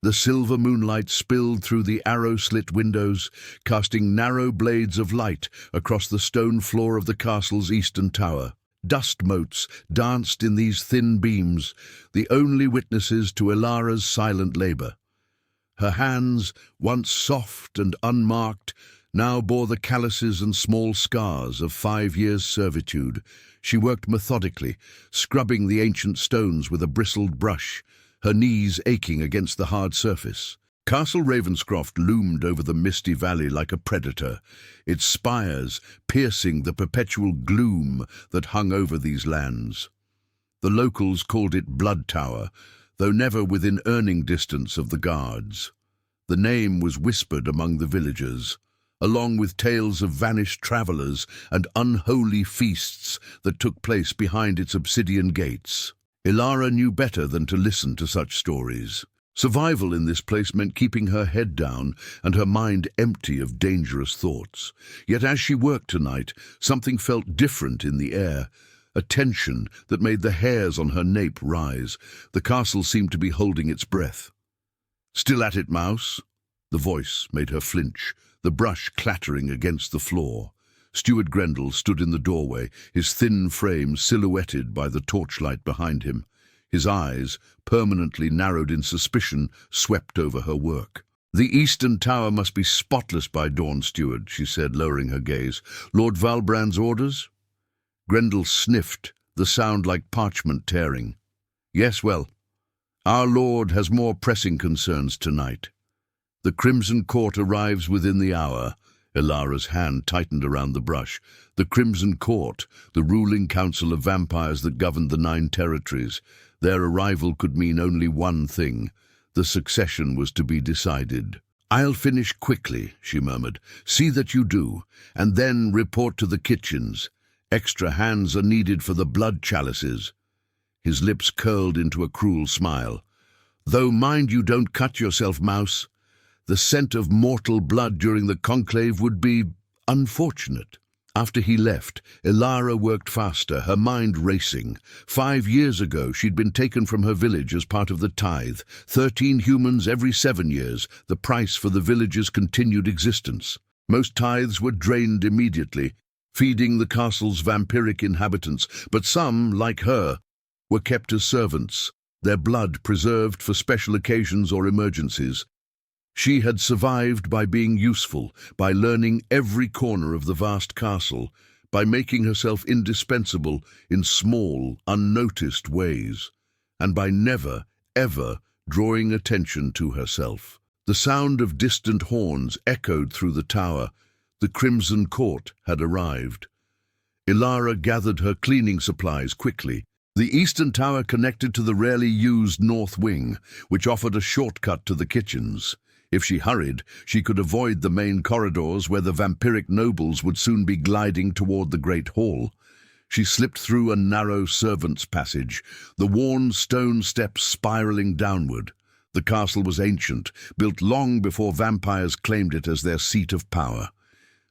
The silver moonlight spilled through the arrow-slit windows, casting narrow blades of light across the stone floor of the castle's eastern tower. Dust motes danced in these thin beams, the only witnesses to Ilara's silent labor. Her hands, once soft and unmarked, now bore the calluses and small scars of 5 years' servitude. She worked methodically, scrubbing the ancient stones with a bristled brush, her knees aching against the hard surface. Castle Ravenscroft loomed over the misty valley like a predator, its spires piercing the perpetual gloom that hung over these lands. The locals called it Blood Tower, though never within earning distance of the guards. The name was whispered among the villagers, along with tales of vanished travelers and unholy feasts that took place behind its obsidian gates. Ilara knew better than to listen to such stories. Survival in this place meant keeping her head down and her mind empty of dangerous thoughts. Yet as she worked tonight, something felt different in the air, a tension that made the hairs on her nape rise. The castle seemed to be holding its breath. "Still at it, Mouse?" The voice made her flinch, the brush clattering against the floor. Steward Grendel stood in the doorway, his thin frame silhouetted by the torchlight behind him. His eyes, permanently narrowed in suspicion, swept over her work. "The eastern tower must be spotless by dawn, Steward," she said, lowering her gaze. "Lord Valbrand's orders?" Grendel sniffed, the sound like parchment tearing. "Yes, well, our lord has more pressing concerns tonight. The Crimson Court arrives within the hour." Ilara's hand tightened around the brush. The Crimson Court, the ruling council of vampires that governed the 9 territories. Their arrival could mean only one thing. The succession was to be decided. "I'll finish quickly," she murmured. "See that you do, and then report to the kitchens. Extra hands are needed for the blood chalices." His lips curled into a cruel smile. "Though mind you don't cut yourself, Mouse. The scent of mortal blood during the conclave would be unfortunate." After he left, Ilara worked faster, her mind racing. 5 years ago, she'd been taken from her village as part of the tithe. 13 humans every 7 years, the price for the village's continued existence. Most tithes were drained immediately, feeding the castle's vampiric inhabitants, but some, like her, were kept as servants, their blood preserved for special occasions or emergencies. She had survived by being useful, by learning every corner of the vast castle, by making herself indispensable in small, unnoticed ways, and by never, ever drawing attention to herself. The sound of distant horns echoed through the tower. The Crimson Court had arrived. Ilara gathered her cleaning supplies quickly. The eastern tower connected to the rarely used north wing, which offered a shortcut to the kitchens. If she hurried, she could avoid the main corridors where the vampiric nobles would soon be gliding toward the great hall. She slipped through a narrow servants' passage, the worn stone steps spiraling downward. The castle was ancient, built long before vampires claimed it as their seat of power.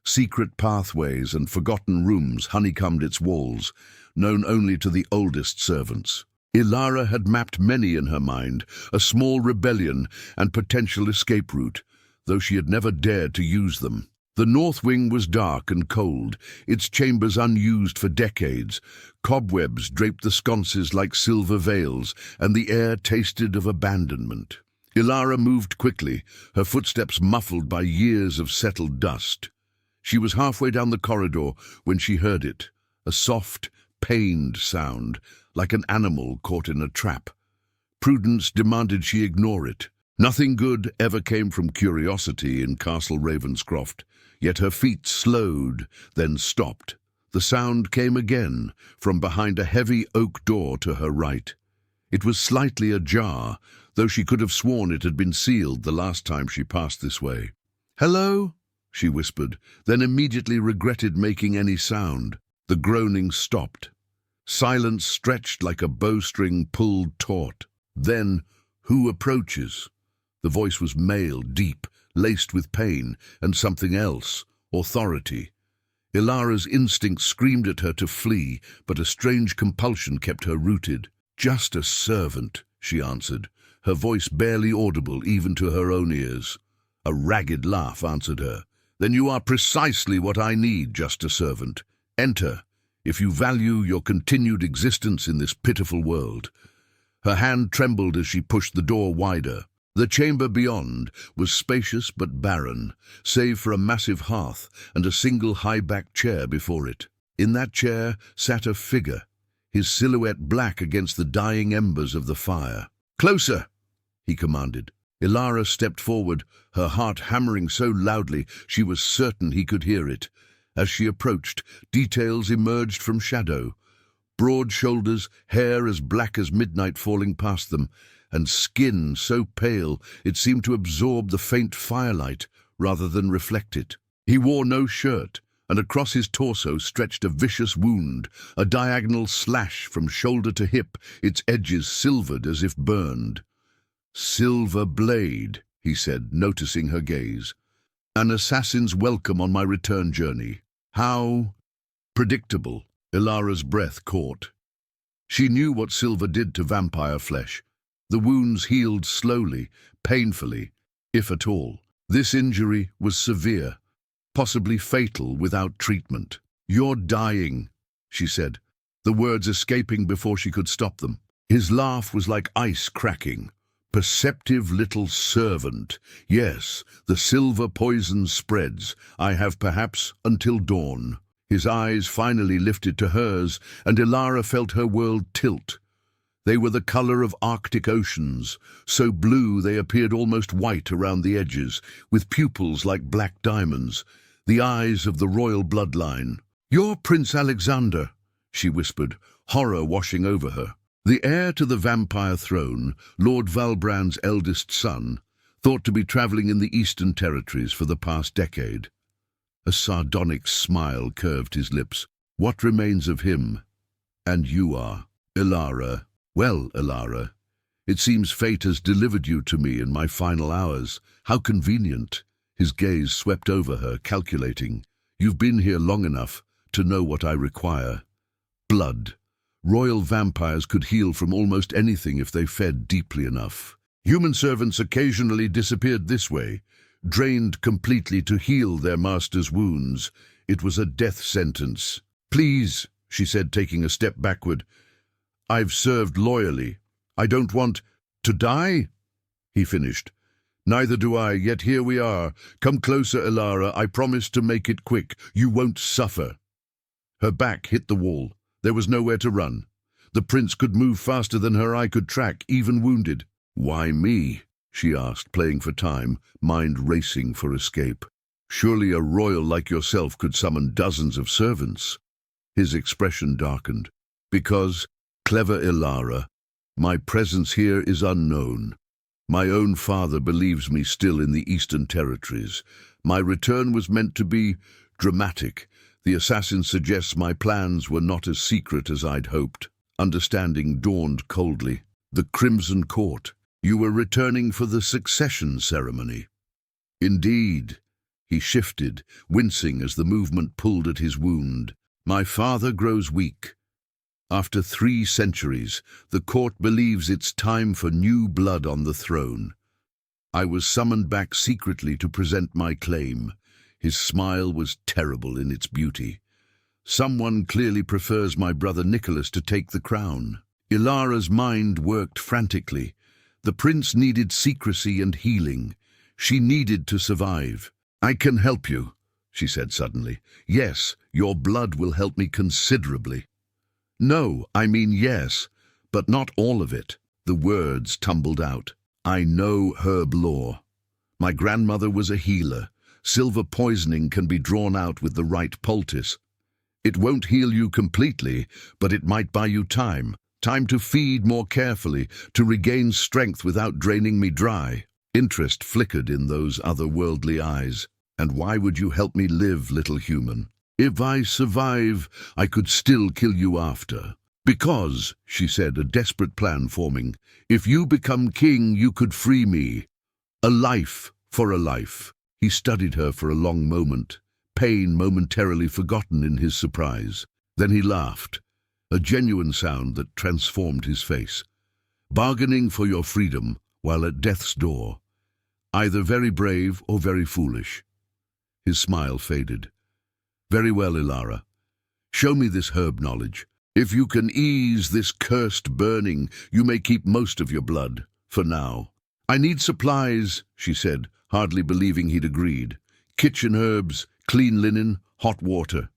Secret pathways and forgotten rooms honeycombed its walls, known only to the oldest servants. Ilara had mapped many in her mind, a small rebellion and potential escape route, though she had never dared to use them. The north wing was dark and cold, its chambers unused for decades. Cobwebs draped the sconces like silver veils, and the air tasted of abandonment. Ilara moved quickly, her footsteps muffled by years of settled dust. She was halfway down the corridor when she heard it, a soft, pained sound, like an animal caught in a trap. Prudence demanded she ignore it. Nothing good ever came from curiosity in Castle Ravenscroft, yet her feet slowed, then stopped. The sound came again, from behind a heavy oak door to her right. It was slightly ajar, though she could have sworn it had been sealed the last time she passed this way. "Hello?" she whispered, then immediately regretted making any sound. The groaning stopped. Silence stretched like a bowstring pulled taut. Then, "Who approaches?" The voice was male, deep, laced with pain, and something else, authority. Ilara's instinct screamed at her to flee, but a strange compulsion kept her rooted. "Just a servant," she answered, her voice barely audible even to her own ears. A ragged laugh answered her. "Then you are precisely what I need, just a servant. Enter, if you value your continued existence in this pitiful world." Her hand trembled as she pushed the door wider. The chamber beyond was spacious but barren, save for a massive hearth and a single high-backed chair before it. In that chair sat a figure, his silhouette black against the dying embers of the fire. "Closer!" he commanded. Ilara stepped forward, her heart hammering so loudly she was certain he could hear it. As she approached, details emerged from shadow. Broad shoulders, hair as black as midnight falling past them, and skin so pale it seemed to absorb the faint firelight rather than reflect it. He wore no shirt, and across his torso stretched a vicious wound, a diagonal slash from shoulder to hip, its edges silvered as if burned. "Silver blade," he said, noticing her gaze. "An assassin's welcome on my return journey. How predictable." Ilara's breath caught. She knew what silver did to vampire flesh. The wounds healed slowly, painfully, if at all. This injury was severe, possibly fatal without treatment. "You're dying," she said, the words escaping before she could stop them. His laugh was like ice cracking. "Perceptive little servant. Yes, the silver poison spreads. I have perhaps until dawn." His eyes finally lifted to hers, and Ilara felt her world tilt. They were the color of Arctic oceans, so blue they appeared almost white around the edges, with pupils like black diamonds, the eyes of the royal bloodline. "You're Prince Alexander," she whispered, horror washing over her. The heir to the vampire throne, Lord Valbrand's eldest son, thought to be traveling in the Eastern Territories for the past decade. A sardonic smile curved his lips. "What remains of him? And you are?" "Ilara." "Well, Ilara, it seems fate has delivered you to me in my final hours. How convenient." His gaze swept over her, calculating. "You've been here long enough to know what I require. Blood. Royal vampires could heal from almost anything if they fed deeply enough. Human servants occasionally disappeared this way, drained completely to heal their master's wounds. It was a death sentence. "Please," she said, taking a step backward. "I've served loyally. I don't want to die," he finished. "Neither do I, yet here we are. Come closer, Ilara. I promise to make it quick. You won't suffer." Her back hit the wall. There was nowhere to run. The prince could move faster than her eye could track, even wounded. "Why me?" she asked, playing for time, mind racing for escape. "Surely a royal like yourself could summon dozens of servants." His expression darkened. "Because, clever Ilara, my presence here is unknown. My own father believes me still in the Eastern Territories. My return was meant to be dramatic. The assassin suggests my plans were not as secret as I'd hoped." Understanding dawned coldly. "The Crimson Court. You were returning for the succession ceremony." "Indeed." He shifted, wincing as the movement pulled at his wound. "My father grows weak. After 3 centuries, the court believes it's time for new blood on the throne. I was summoned back secretly to present my claim." His smile was terrible in its beauty. "Someone clearly prefers my brother Nicholas to take the crown." Ilara's mind worked frantically. The prince needed secrecy and healing. She needed to survive. "I can help you," she said suddenly. "Yes, your blood will help me considerably." "No, I mean yes, but not all of it." The words tumbled out. "I know herb lore. My grandmother was a healer. Silver poisoning can be drawn out with the right poultice. It won't heal you completely, but it might buy you time. Time to feed more carefully, to regain strength without draining me dry." Interest flickered in those otherworldly eyes. "And why would you help me live, little human? If I survive, I could still kill you after." "Because," she said, a desperate plan forming, "if you become king, you could free me. A life for a life." He studied her for a long moment, pain momentarily forgotten in his surprise. Then he laughed, a genuine sound that transformed his face. "Bargaining for your freedom, while at death's door, either very brave or very foolish. His smile faded. Very well, Ilara. Show me this herb knowledge. If you can ease this cursed burning, you may keep most of your blood, for now. I need supplies, she said, hardly believing he'd agreed. Kitchen herbs, clean linen, hot water.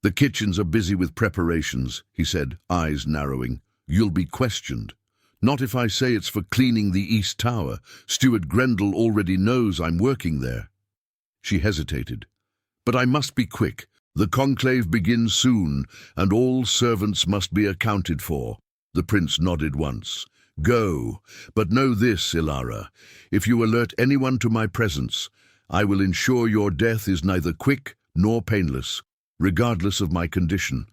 The kitchens are busy with preparations, he said, eyes narrowing. You'll be questioned. Not if I say it's for cleaning the East Tower. Steward Grendel already knows I'm working there. She hesitated. But I must be quick. The conclave begins soon, and all servants must be accounted for. The prince nodded once. Go, but know this, Ilara. If you alert anyone to my presence, I will ensure your death is neither quick nor painless, regardless of my condition.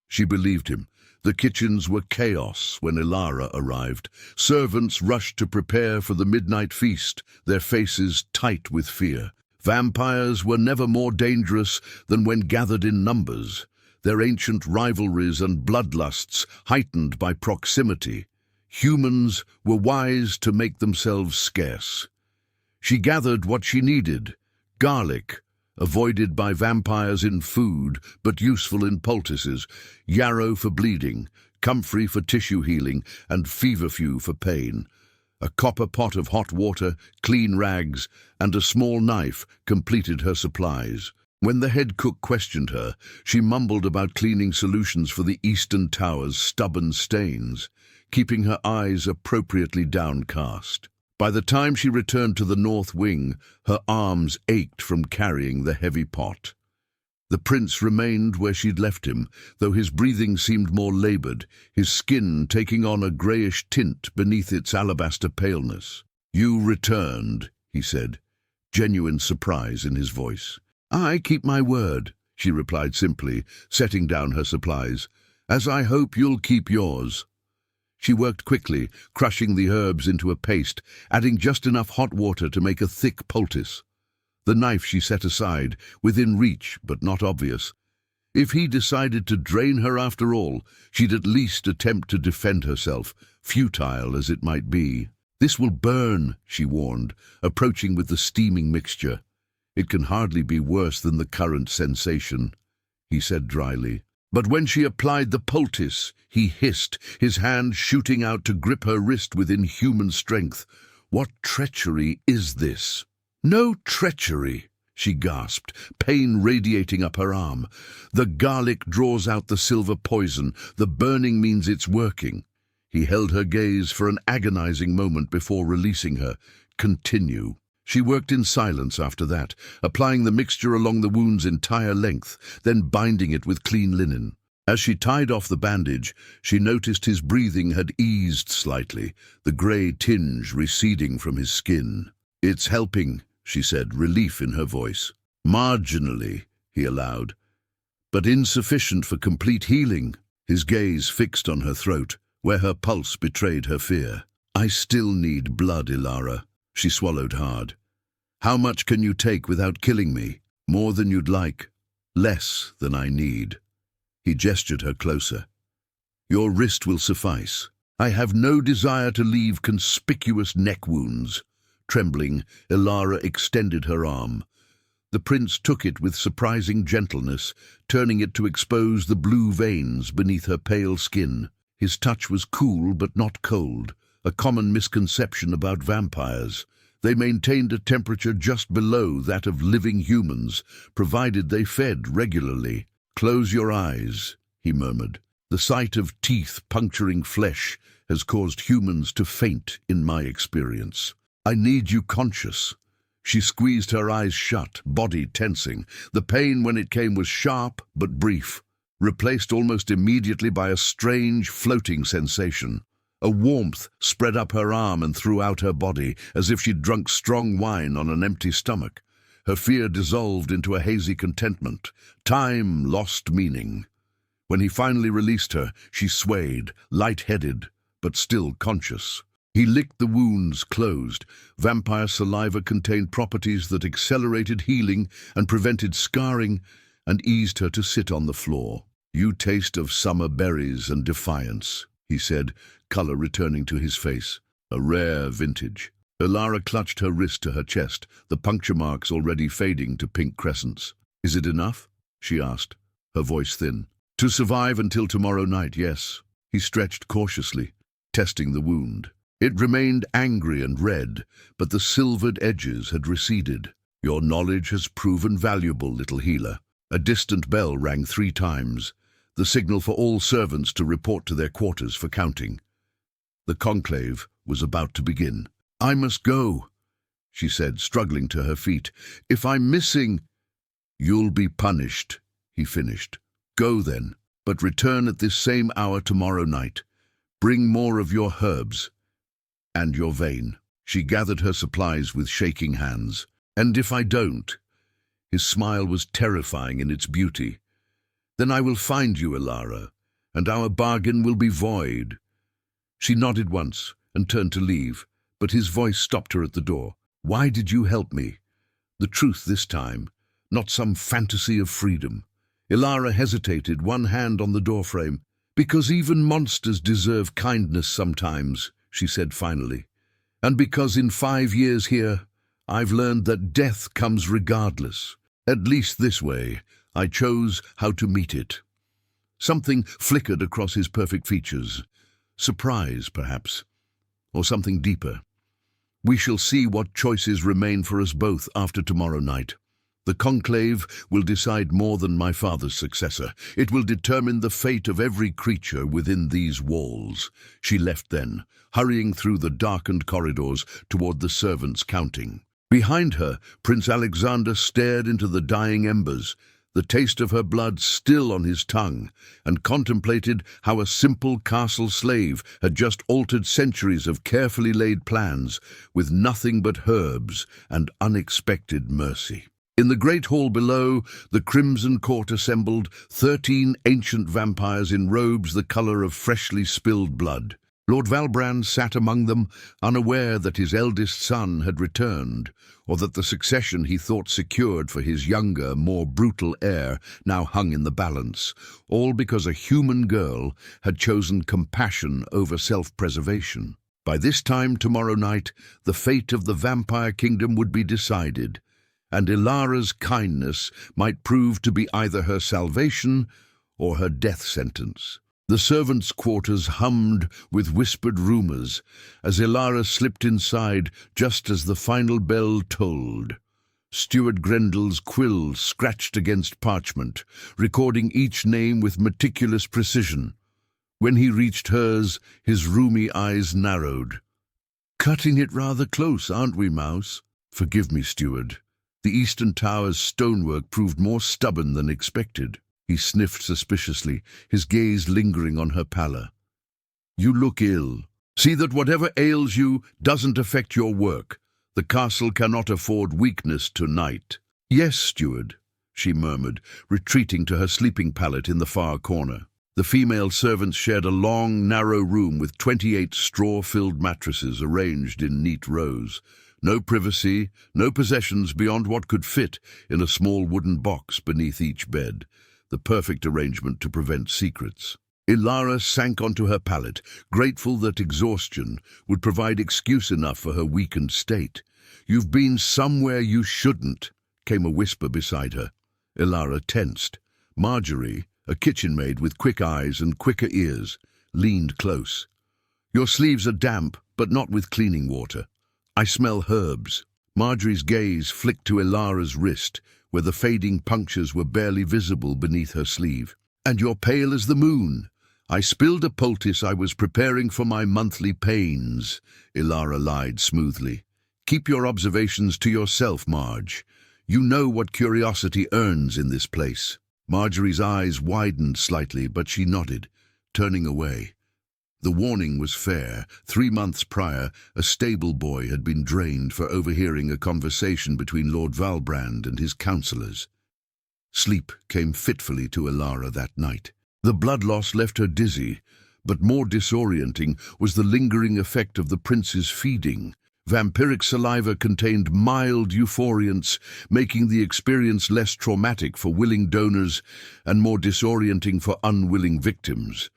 She believed him. The kitchens were chaos when Ilara arrived. Servants rushed to prepare for the midnight feast, their faces tight with fear. Vampires were never more dangerous than when gathered in numbers, their ancient rivalries and bloodlusts heightened by proximity. Humans were wise to make themselves scarce. She gathered what she needed: garlic, avoided by vampires in food, but useful in poultices, yarrow for bleeding, comfrey for tissue healing, and feverfew for pain. A copper pot of hot water, clean rags, and a small knife completed her supplies. When the head cook questioned her, she mumbled about cleaning solutions for the Eastern Tower's stubborn stains, keeping her eyes appropriately downcast. By the time she returned to the north wing, her arms ached from carrying the heavy pot. The prince remained where she'd left him, though his breathing seemed more labored, his skin taking on a grayish tint beneath its alabaster paleness. You returned, he said, genuine surprise in his voice. I keep my word, she replied simply, setting down her supplies, as I hope you'll keep yours. She worked quickly, crushing the herbs into a paste, adding just enough hot water to make a thick poultice. The knife she set aside, within reach but not obvious. If he decided to drain her after all, she'd at least attempt to defend herself, futile as it might be. This will burn, she warned, approaching with the steaming mixture. It can hardly be worse than the current sensation, he said dryly. But when she applied the poultice, he hissed, his hand shooting out to grip her wrist with inhuman strength. What treachery is this? No treachery, she gasped, pain radiating up her arm. The garlic draws out the silver poison. The burning means it's working. He held her gaze for an agonizing moment before releasing her. Continue. She worked in silence after that, applying the mixture along the wound's entire length, then binding it with clean linen. As she tied off the bandage, she noticed his breathing had eased slightly, the grey tinge receding from his skin. It's helping, she said, relief in her voice. Marginally, he allowed, but insufficient for complete healing. His gaze fixed on her throat, where her pulse betrayed her fear. I still need blood, Ilara. She swallowed hard. How much can you take without killing me? More than you'd like. Less than I need. He gestured her closer. Your wrist will suffice. I have no desire to leave conspicuous neck wounds. Trembling, Ilara extended her arm. The prince took it with surprising gentleness, turning it to expose the blue veins beneath her pale skin. His touch was cool but not cold, a common misconception about vampires. They maintained a temperature just below that of living humans, provided they fed regularly. Close your eyes, he murmured. The sight of teeth puncturing flesh has caused humans to faint in my experience. I need you conscious. She squeezed her eyes shut, body tensing. The pain when it came was sharp but brief, replaced almost immediately by a strange floating sensation. A warmth spread up her arm and throughout her body, as if she'd drunk strong wine on an empty stomach. Her fear dissolved into a hazy contentment. Time lost meaning. When he finally released her, she swayed, light-headed, but still conscious. He licked the wounds closed. Vampire saliva contained properties that accelerated healing and prevented scarring, and eased her to sit on the floor. You taste of summer berries and defiance, he said, color returning to his face. A rare vintage. Ilara clutched her wrist to her chest, the puncture marks already fading to pink crescents. "Is it enough?" she asked, her voice thin. "To survive until tomorrow night, yes." He stretched cautiously, testing the wound. It remained angry and red, but the silvered edges had receded. "Your knowledge has proven valuable, little healer." A distant bell rang 3 times, the signal for all servants to report to their quarters for counting. The conclave was about to begin. "I must go," she said, struggling to her feet. "If I'm missing—" "You'll be punished," he finished. "Go then, but return at this same hour tomorrow night. Bring more of your herbs and your vein." She gathered her supplies with shaking hands. "And if I don't?" His smile was terrifying in its beauty. "Then I will find you, Ilara, and our bargain will be void." She nodded once and turned to leave, but his voice stopped her at the door. "Why did you help me? The truth this time, not some fantasy of freedom." Ilara hesitated, one hand on the doorframe. "Because even monsters deserve kindness sometimes," she said finally. "And because in 5 years here, I've learned that death comes regardless. At least this way, I chose how to meet it." Something flickered across his perfect features. Surprise, perhaps, or something deeper. "We shall see what choices remain for us both after tomorrow night. The conclave will decide more than my father's successor. It will determine the fate of every creature within these walls." She left then, hurrying through the darkened corridors toward the servants' counting. Behind her, Prince Alexander stared into the dying embers, the taste of her blood still on his tongue, and contemplated how a simple castle slave had just altered centuries of carefully laid plans with nothing but herbs and unexpected mercy. In the great hall below, the Crimson Court assembled, 13 ancient vampires in robes the color of freshly spilled blood. Lord Valbrand sat among them, unaware that his eldest son had returned, or that the succession he thought secured for his younger, more brutal heir now hung in the balance, all because a human girl had chosen compassion over self-preservation. By this time tomorrow night, the fate of the vampire kingdom would be decided, and Ilara's kindness might prove to be either her salvation or her death sentence. The servants' quarters hummed with whispered rumors as Ilara slipped inside just as the final bell tolled. Steward Grendel's quill scratched against parchment, recording each name with meticulous precision. When he reached hers, his rheumy eyes narrowed. "Cutting it rather close, aren't we, Mouse?" "Forgive me, Steward. The Eastern Tower's stonework proved more stubborn than expected." He sniffed suspiciously, his gaze lingering on her pallor. "You look ill. See that whatever ails you doesn't affect your work. The castle cannot afford weakness tonight." "Yes, Steward," she murmured, retreating to her sleeping pallet in the far corner. The female servants shared a long, narrow room with 28 straw-filled mattresses arranged in neat rows. No privacy, no possessions beyond what could fit in a small wooden box beneath each bed. The perfect arrangement to prevent secrets. Ilara sank onto her pallet, grateful that exhaustion would provide excuse enough for her weakened state. "You've been somewhere you shouldn't," came a whisper beside her. Ilara tensed. Marjorie, a kitchen maid with quick eyes and quicker ears, leaned close. "Your sleeves are damp, but not with cleaning water. I smell herbs." Marjorie's gaze flicked to Ilara's wrist, where the fading punctures were barely visible beneath her sleeve. "And you're pale as the moon. I spilled a poultice I was preparing for my monthly pains," Ilara lied smoothly. "Keep your observations to yourself, Marge. You know what curiosity earns in this place." Marjorie's eyes widened slightly, but she nodded, turning away. The warning was fair. 3 months prior, a stable boy had been drained for overhearing a conversation between Lord Valbrand and his counsellors. Sleep came fitfully to Ilara that night. The blood loss left her dizzy, but more disorienting was the lingering effect of the prince's feeding. Vampiric saliva contained mild euphoriants, making the experience less traumatic for willing donors and more disorienting for unwilling victims.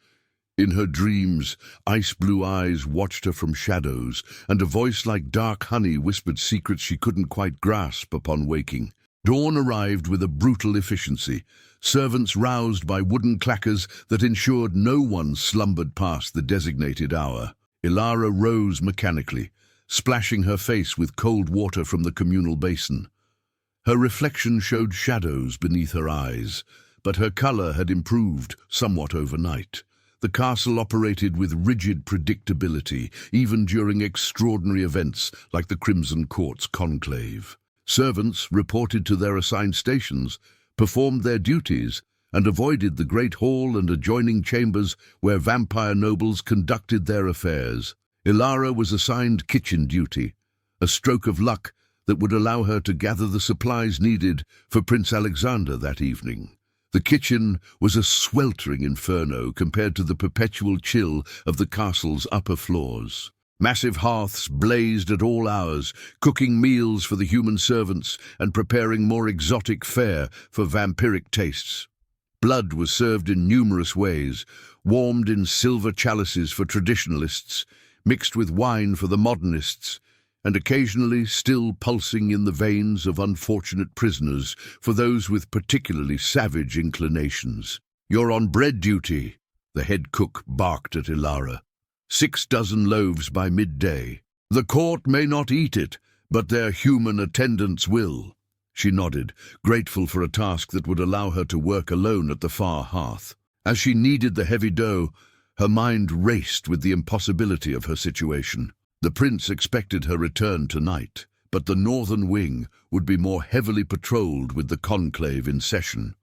In her dreams, ice-blue eyes watched her from shadows, and a voice like dark honey whispered secrets she couldn't quite grasp upon waking. Dawn arrived with a brutal efficiency, servants roused by wooden clackers that ensured no one slumbered past the designated hour. Ilara rose mechanically, splashing her face with cold water from the communal basin. Her reflection showed shadows beneath her eyes, but her color had improved somewhat overnight. The castle operated with rigid predictability, even during extraordinary events like the Crimson Court's conclave. Servants reported to their assigned stations, performed their duties, and avoided the great hall and adjoining chambers where vampire nobles conducted their affairs. Ilara was assigned kitchen duty, a stroke of luck that would allow her to gather the supplies needed for Prince Alexander that evening. The kitchen was a sweltering inferno compared to the perpetual chill of the castle's upper floors. Massive hearths blazed at all hours, cooking meals for the human servants and preparing more exotic fare for vampiric tastes. Blood was served in numerous ways, warmed in silver chalices for traditionalists, mixed with wine for the modernists, and occasionally still pulsing in the veins of unfortunate prisoners for those with particularly savage inclinations. "You're on bread duty," the head cook barked at Ilara. 6 dozen loaves by midday. "The court may not eat it, but their human attendants will." She nodded, grateful for a task that would allow her to work alone at the far hearth. As she kneaded the heavy dough, her mind raced with the impossibility of her situation. The prince expected her return tonight, but the northern wing would be more heavily patrolled with the conclave in session.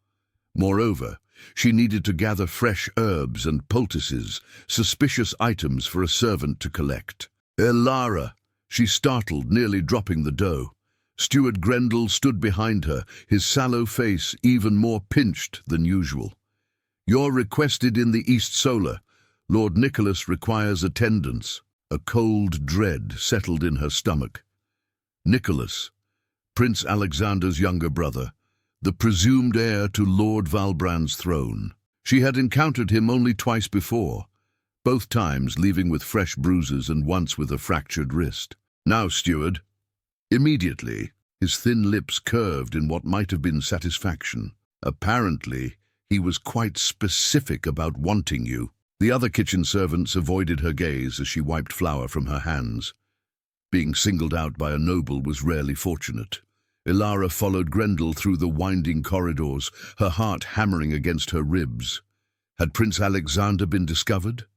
Moreover, she needed to gather fresh herbs and poultices, suspicious items for a servant to collect. "Ilara!" She startled, nearly dropping the dough. Steward Grendel stood behind her, his sallow face even more pinched than usual. "You're requested in the East Solar. Lord Nicholas requires attendance." A cold dread settled in her stomach. Nicholas, Prince Alexander's younger brother, the presumed heir to Lord Valbrand's throne. She had encountered him only twice before, both times leaving with fresh bruises and once with a fractured wrist. "Now, steward." Immediately, his thin lips curved in what might have been satisfaction. "Apparently, he was quite specific about wanting you." The other kitchen servants avoided her gaze as she wiped flour from her hands. Being singled out by a noble was rarely fortunate. Ilara followed Grendel through the winding corridors, her heart hammering against her ribs. Had Prince Alexander been discovered?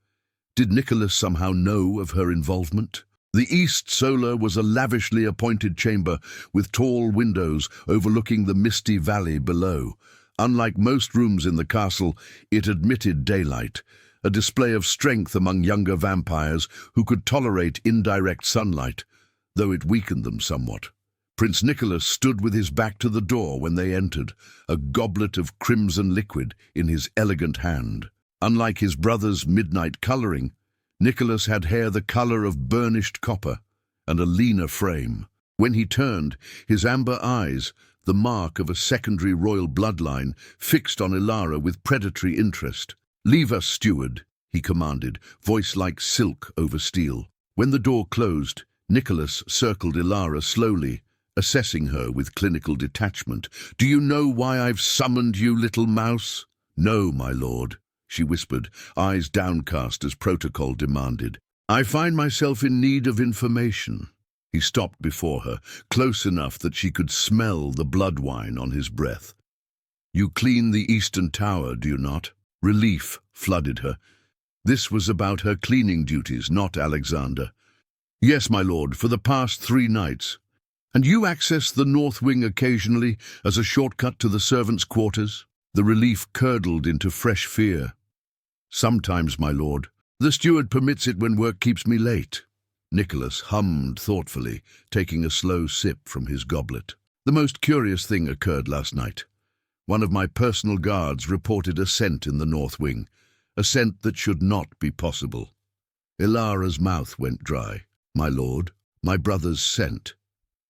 Did Nicholas somehow know of her involvement? The East Solar was a lavishly appointed chamber with tall windows overlooking the misty valley below. Unlike most rooms in the castle, it admitted daylight, a display of strength among younger vampires who could tolerate indirect sunlight, though it weakened them somewhat. Prince Nicholas stood with his back to the door when they entered, a goblet of crimson liquid in his elegant hand. Unlike his brother's midnight coloring, Nicholas had hair the color of burnished copper and a leaner frame. When he turned, his amber eyes, the mark of a secondary royal bloodline, fixed on Ilara with predatory interest. "Leave us, steward," he commanded, voice like silk over steel. When the door closed, Nicholas circled Ilara slowly, assessing her with clinical detachment. "Do you know why I've summoned you, little mouse?" "No, my lord," she whispered, eyes downcast as protocol demanded. "I find myself in need of information." He stopped before her, close enough that she could smell the blood wine on his breath. "You clean the Eastern Tower, do you not?" Relief flooded her. This was about her cleaning duties, not Alexander. "Yes, my lord, for the past 3 nights. And you access the North Wing occasionally as a shortcut to the servants' quarters?" The relief curdled into fresh fear. "Sometimes, my lord. The steward permits it when work keeps me late." Nicholas hummed thoughtfully, taking a slow sip from his goblet. "The most curious thing occurred last night. One of my personal guards reported a scent in the North Wing, a scent that should not be possible." Ilara's mouth went dry. "My lord, my brother's scent."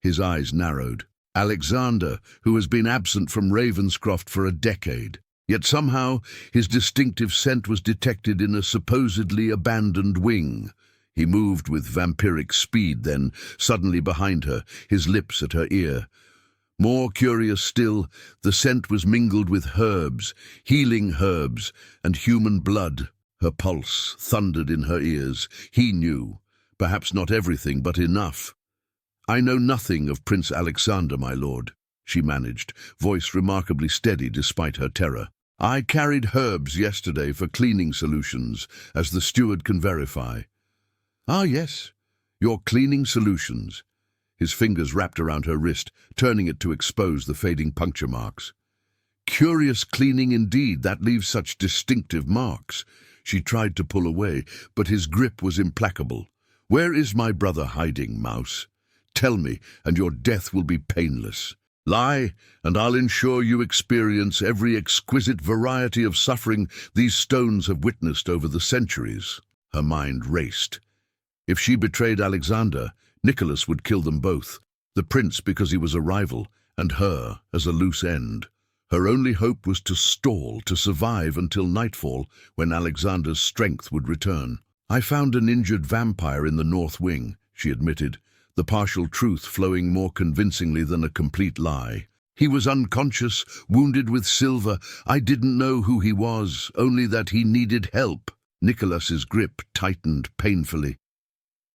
His eyes narrowed. "Alexander, who has been absent from Ravenscroft for a decade." Yet somehow his distinctive scent was detected in a supposedly abandoned wing. He moved with vampiric speed, then, suddenly behind her, his lips at her ear. More curious still, the scent was mingled with herbs, healing herbs, and human blood. Her pulse thundered in her ears. He knew. Perhaps not everything, but enough. "I know nothing of Prince Alexander, my lord," she managed, voice remarkably steady despite her terror. "I carried herbs yesterday for cleaning solutions, as the steward can verify." "Ah, yes, your cleaning solutions." His fingers wrapped around her wrist, turning it to expose the fading puncture marks. "Curious cleaning indeed, that leaves such distinctive marks." She tried to pull away, but his grip was implacable. "Where is my brother hiding, Mouse? Tell me, and your death will be painless. Lie, and I'll ensure you experience every exquisite variety of suffering these stones have witnessed over the centuries." Her mind raced. If she betrayed Alexander, Nicholas would kill them both, the prince because he was a rival, and her as a loose end. Her only hope was to stall, to survive until nightfall, when Alexander's strength would return. "I found an injured vampire in the north wing," she admitted, the partial truth flowing more convincingly than a complete lie. "He was unconscious, wounded with silver. I didn't know who he was, only that he needed help." Nicholas's grip tightened painfully.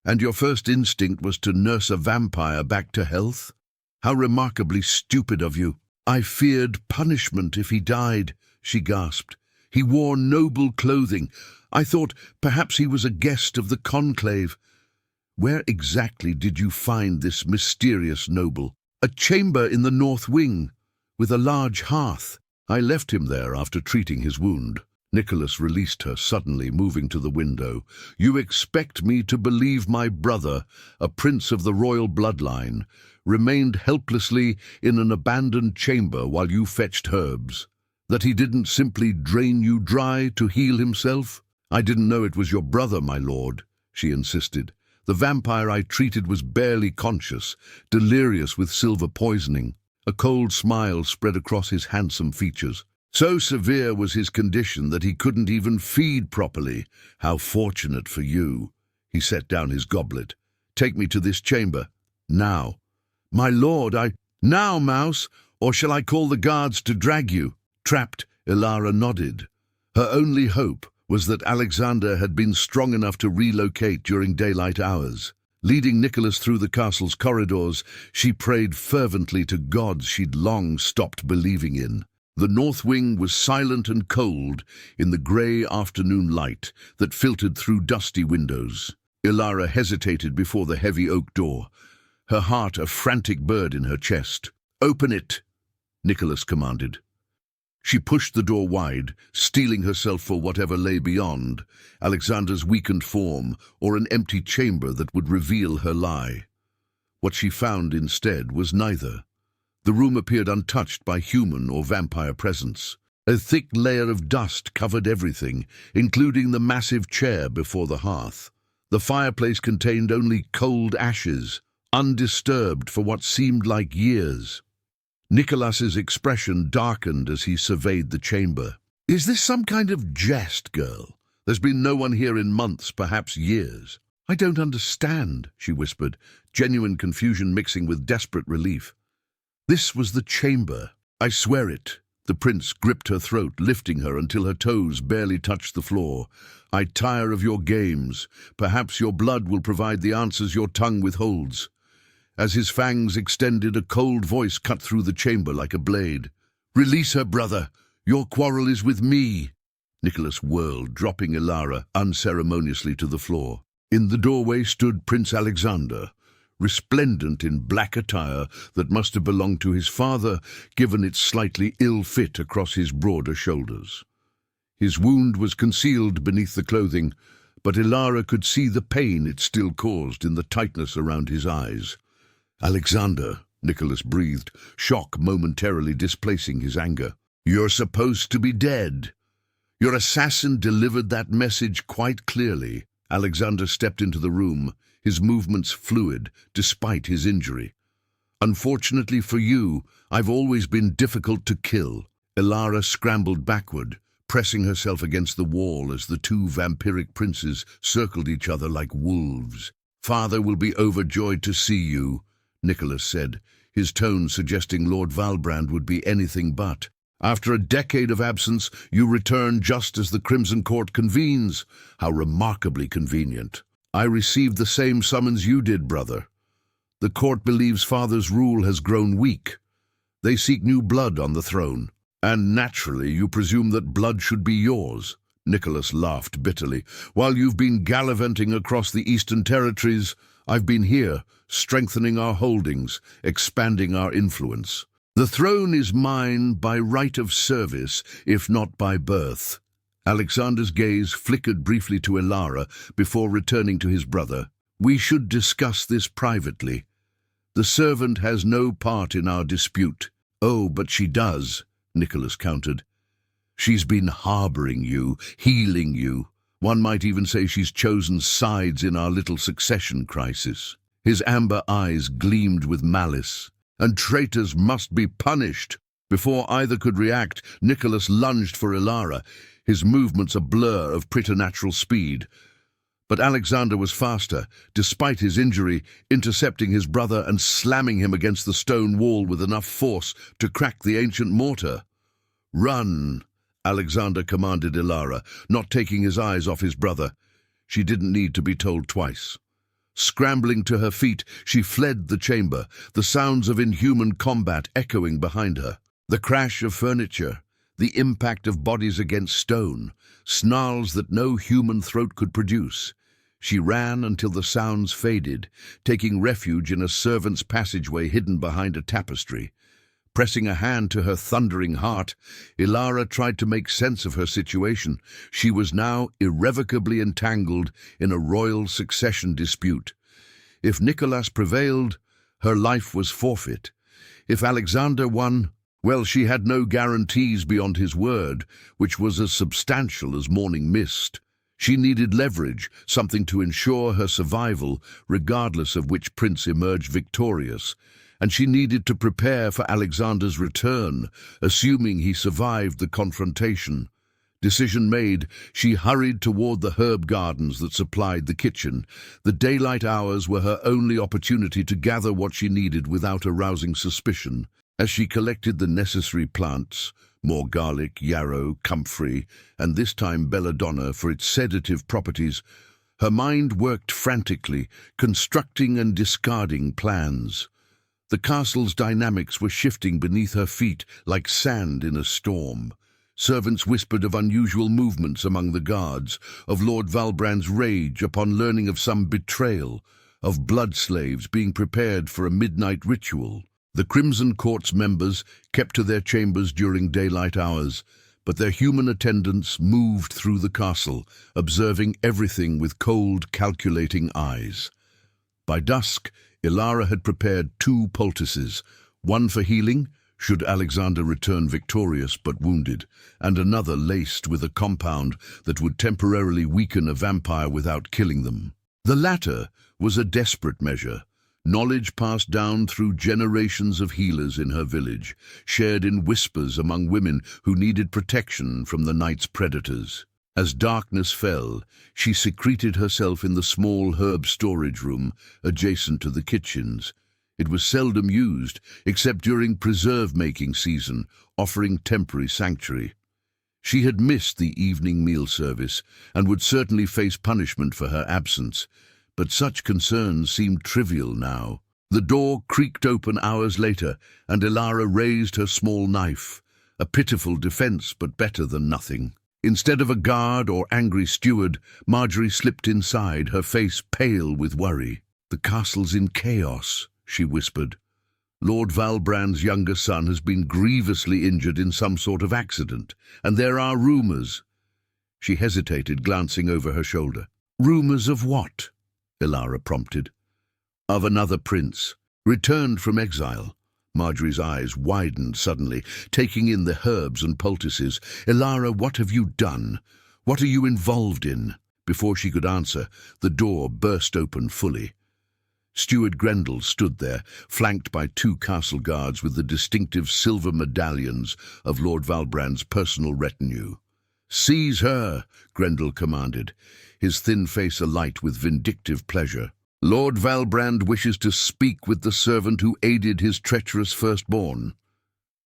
"And your first instinct was to nurse a vampire back to health? How remarkably stupid of you." "I feared punishment if he died," she gasped. "He wore noble clothing. I thought perhaps he was a guest of the conclave." "Where exactly did you find this mysterious noble?" "A chamber in the north wing, with a large hearth. I left him there after treating his wound." Nicholas released her suddenly, moving to the window. "You expect me to believe my brother, a prince of the royal bloodline, remained helplessly in an abandoned chamber while you fetched herbs? That he didn't simply drain you dry to heal himself?" "I didn't know it was your brother, my lord," she insisted. "The vampire I treated was barely conscious, delirious with silver poisoning." A cold smile spread across his handsome features. "So severe was his condition that he couldn't even feed properly. How fortunate for you." He set down his goblet. "Take me to this chamber. Now." "My lord, Now, Mouse, or shall I call the guards to drag you?" Trapped, Ilara nodded. Her only hope was that Alexander had been strong enough to relocate during daylight hours. Leading Nicholas through the castle's corridors, she prayed fervently to gods she'd long stopped believing in. The north wing was silent and cold in the grey afternoon light that filtered through dusty windows. Ilara hesitated before the heavy oak door, her heart a frantic bird in her chest. "Open it," Nicholas commanded. She pushed the door wide, steeling herself for whatever lay beyond, Alexander's weakened form or an empty chamber that would reveal her lie. What she found instead was neither. The room appeared untouched by human or vampire presence. A thick layer of dust covered everything, including the massive chair before the hearth. The fireplace contained only cold ashes, undisturbed for what seemed like years. Nicholas's expression darkened as he surveyed the chamber. "Is this some kind of jest, girl? There's been no one here in months, perhaps years." "I don't understand," she whispered, genuine confusion mixing with desperate relief. "This was the chamber. I swear it." The prince gripped her throat, lifting her until her toes barely touched the floor. "I tire of your games. Perhaps your blood will provide the answers your tongue withholds." As his fangs extended, a cold voice cut through the chamber like a blade. "Release her, brother. Your quarrel is with me." Nicholas whirled, dropping Ilara unceremoniously to the floor. In the doorway stood Prince Alexander, resplendent in black attire that must have belonged to his father, given its slightly ill fit across his broader shoulders. His wound was concealed beneath the clothing, but Ilara could see the pain it still caused in the tightness around his eyes. "Alexander," Nicholas breathed, shock momentarily displacing his anger. "You're supposed to be dead. Your assassin delivered that message quite clearly." Alexander stepped into the room, his movements fluid, despite his injury. "Unfortunately for you, I've always been difficult to kill." Ilara scrambled backward, pressing herself against the wall as the two vampiric princes circled each other like wolves. "Father will be overjoyed to see you," Nicholas said, his tone suggesting Lord Valbrand would be anything but. "After a decade of absence, you return just as the Crimson Court convenes. How remarkably convenient. I received the same summons you did, brother. The court believes father's rule has grown weak. They seek new blood on the throne. And naturally, you presume that blood should be yours." Nicholas laughed bitterly. "While you've been gallivanting across the Eastern Territories, I've been here, strengthening our holdings, expanding our influence. The throne is mine by right of service, if not by birth." Alexander's gaze flickered briefly to Ilara before returning to his brother. "We should discuss this privately. The servant has no part in our dispute." "Oh, but she does," Nicholas countered. "She's been harboring you, healing you. One might even say she's chosen sides in our little succession crisis." His amber eyes gleamed with malice. "And traitors must be punished." Before either could react, Nicholas lunged for Ilara, his movements a blur of preternatural speed. But Alexander was faster, despite his injury, intercepting his brother and slamming him against the stone wall with enough force to crack the ancient mortar. "Run!" Alexander commanded Ilara, not taking his eyes off his brother. She didn't need to be told twice. Scrambling to her feet, she fled the chamber, the sounds of inhuman combat echoing behind her. The crash of furniture, the impact of bodies against stone, snarls that no human throat could produce. She ran until the sounds faded, taking refuge in a servant's passageway hidden behind a tapestry. Pressing a hand to her thundering heart, Ilara tried to make sense of her situation. She was now irrevocably entangled in a royal succession dispute. If Nicholas prevailed, her life was forfeit. If Alexander won, well, she had no guarantees beyond his word, which was as substantial as morning mist. She needed leverage, something to ensure her survival, regardless of which prince emerged victorious. And she needed to prepare for Alexander's return, assuming he survived the confrontation. Decision made, she hurried toward the herb gardens that supplied the kitchen. The daylight hours were her only opportunity to gather what she needed without arousing suspicion. As she collected the necessary plants, more garlic, yarrow, comfrey, and this time belladonna for its sedative properties, her mind worked frantically, constructing and discarding plans. The castle's dynamics were shifting beneath her feet like sand in a storm. Servants whispered of unusual movements among the guards, of Lord Valbrand's rage upon learning of some betrayal, of blood slaves being prepared for a midnight ritual. The Crimson Court's members kept to their chambers during daylight hours, but their human attendants moved through the castle, observing everything with cold, calculating eyes. By dusk, Ilara had prepared 2 poultices, one for healing, should Alexander return victorious but wounded, and another laced with a compound that would temporarily weaken a vampire without killing them. The latter was a desperate measure, knowledge passed down through generations of healers in her village, shared in whispers among women who needed protection from the night's predators. As darkness fell, she secreted herself in the small herb storage room adjacent to the kitchens. It was seldom used, except during preserve-making season, offering temporary sanctuary. She had missed the evening meal service and would certainly face punishment for her absence, but such concerns seemed trivial now. The door creaked open hours later, and Ilara raised her small knife, a pitiful defense but better than nothing. Instead of a guard or angry steward, Marjorie slipped inside, her face pale with worry. "The castle's in chaos," she whispered. "Lord Valbrand's younger son has been grievously injured in some sort of accident, and there are rumors." She hesitated, glancing over her shoulder. "Rumors of what?" Ilara prompted. "Of another prince, returned from exile." Marjorie's eyes widened suddenly, taking in the herbs and poultices. "Ilara, what have you done? What are you involved in?" Before she could answer, the door burst open fully. Steward Grendel stood there, flanked by 2 castle guards with the distinctive silver medallions of Lord Valbrand's personal retinue. "Seize her," Grendel commanded, his thin face alight with vindictive pleasure. "Lord Valbrand wishes to speak with the servant who aided his treacherous firstborn."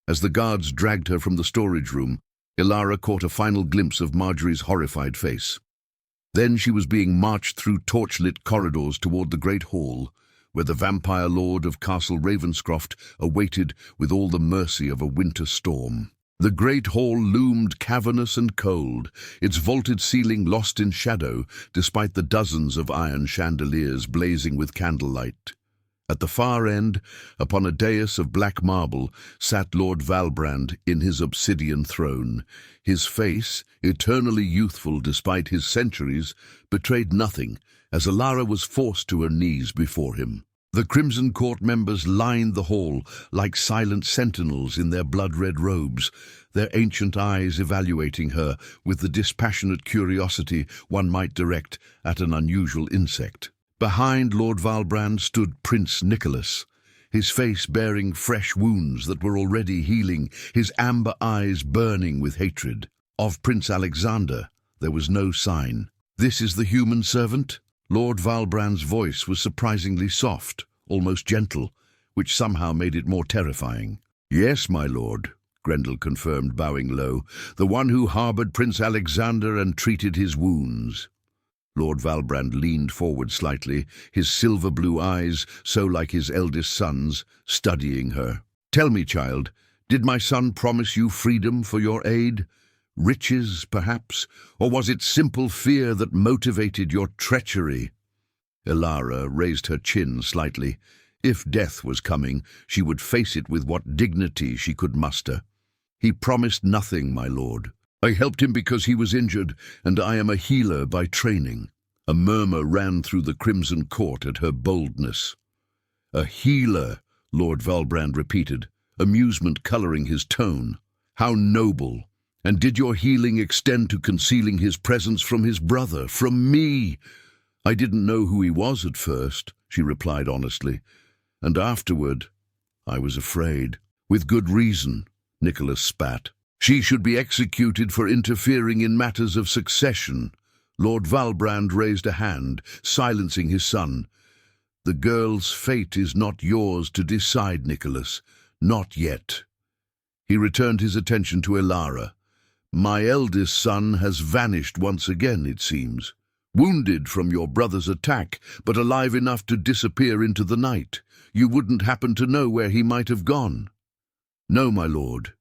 As the guards dragged her from the storage room, Elara caught a final glimpse of Margaery's horrified face. Then she was being marched through torchlit corridors toward the great hall, where the vampire lord of Castle Ravenscroft awaited with all the mercy of a winter storm. The great hall loomed cavernous and cold, its vaulted ceiling lost in shadow, despite the dozens of iron chandeliers blazing with candlelight. At the far end, upon a dais of black marble, sat Lord Valbrand in his obsidian throne. His face, eternally youthful despite his centuries, betrayed nothing, as Elara was forced to her knees before him. The Crimson Court members lined the hall like silent sentinels in their blood-red robes, their ancient eyes evaluating her with the dispassionate curiosity one might direct at an unusual insect. Behind Lord Valbrand stood Prince Nicholas, his face bearing fresh wounds that were already healing, his amber eyes burning with hatred. Of Prince Alexander there was no sign. "This is the human servant?" Lord Valbrand's voice was surprisingly soft, almost gentle, which somehow made it more terrifying. "Yes, my lord," Grendel confirmed, bowing low, "the one who harbored Prince Alexander and treated his wounds." Lord Valbrand leaned forward slightly, his silver-blue eyes, so like his eldest son's, studying her. "Tell me, child, did my son promise you freedom for your aid? Riches, perhaps? Or was it simple fear that motivated your treachery?" Elara raised her chin slightly. If death was coming, she would face it with what dignity she could muster. "He promised nothing, my lord. I helped him because he was injured, and I am a healer by training." A murmur ran through the Crimson Court at her boldness. "A healer," Lord Valbrand repeated, amusement coloring his tone. "How noble! And did your healing extend to concealing his presence from his brother, from me?" "I didn't know who he was at first," she replied honestly. "And afterward, I was afraid." "With good reason," Nicholas spat. "She should be executed for interfering in matters of succession." Lord Valbrand raised a hand, silencing his son. "The girl's fate is not yours to decide, Nicholas. Not yet." He returned his attention to Elara. "My eldest son has vanished once again, it seems. Wounded from your brother's attack, but alive enough to disappear into the night. You wouldn't happen to know where he might have gone?" "No, my lord."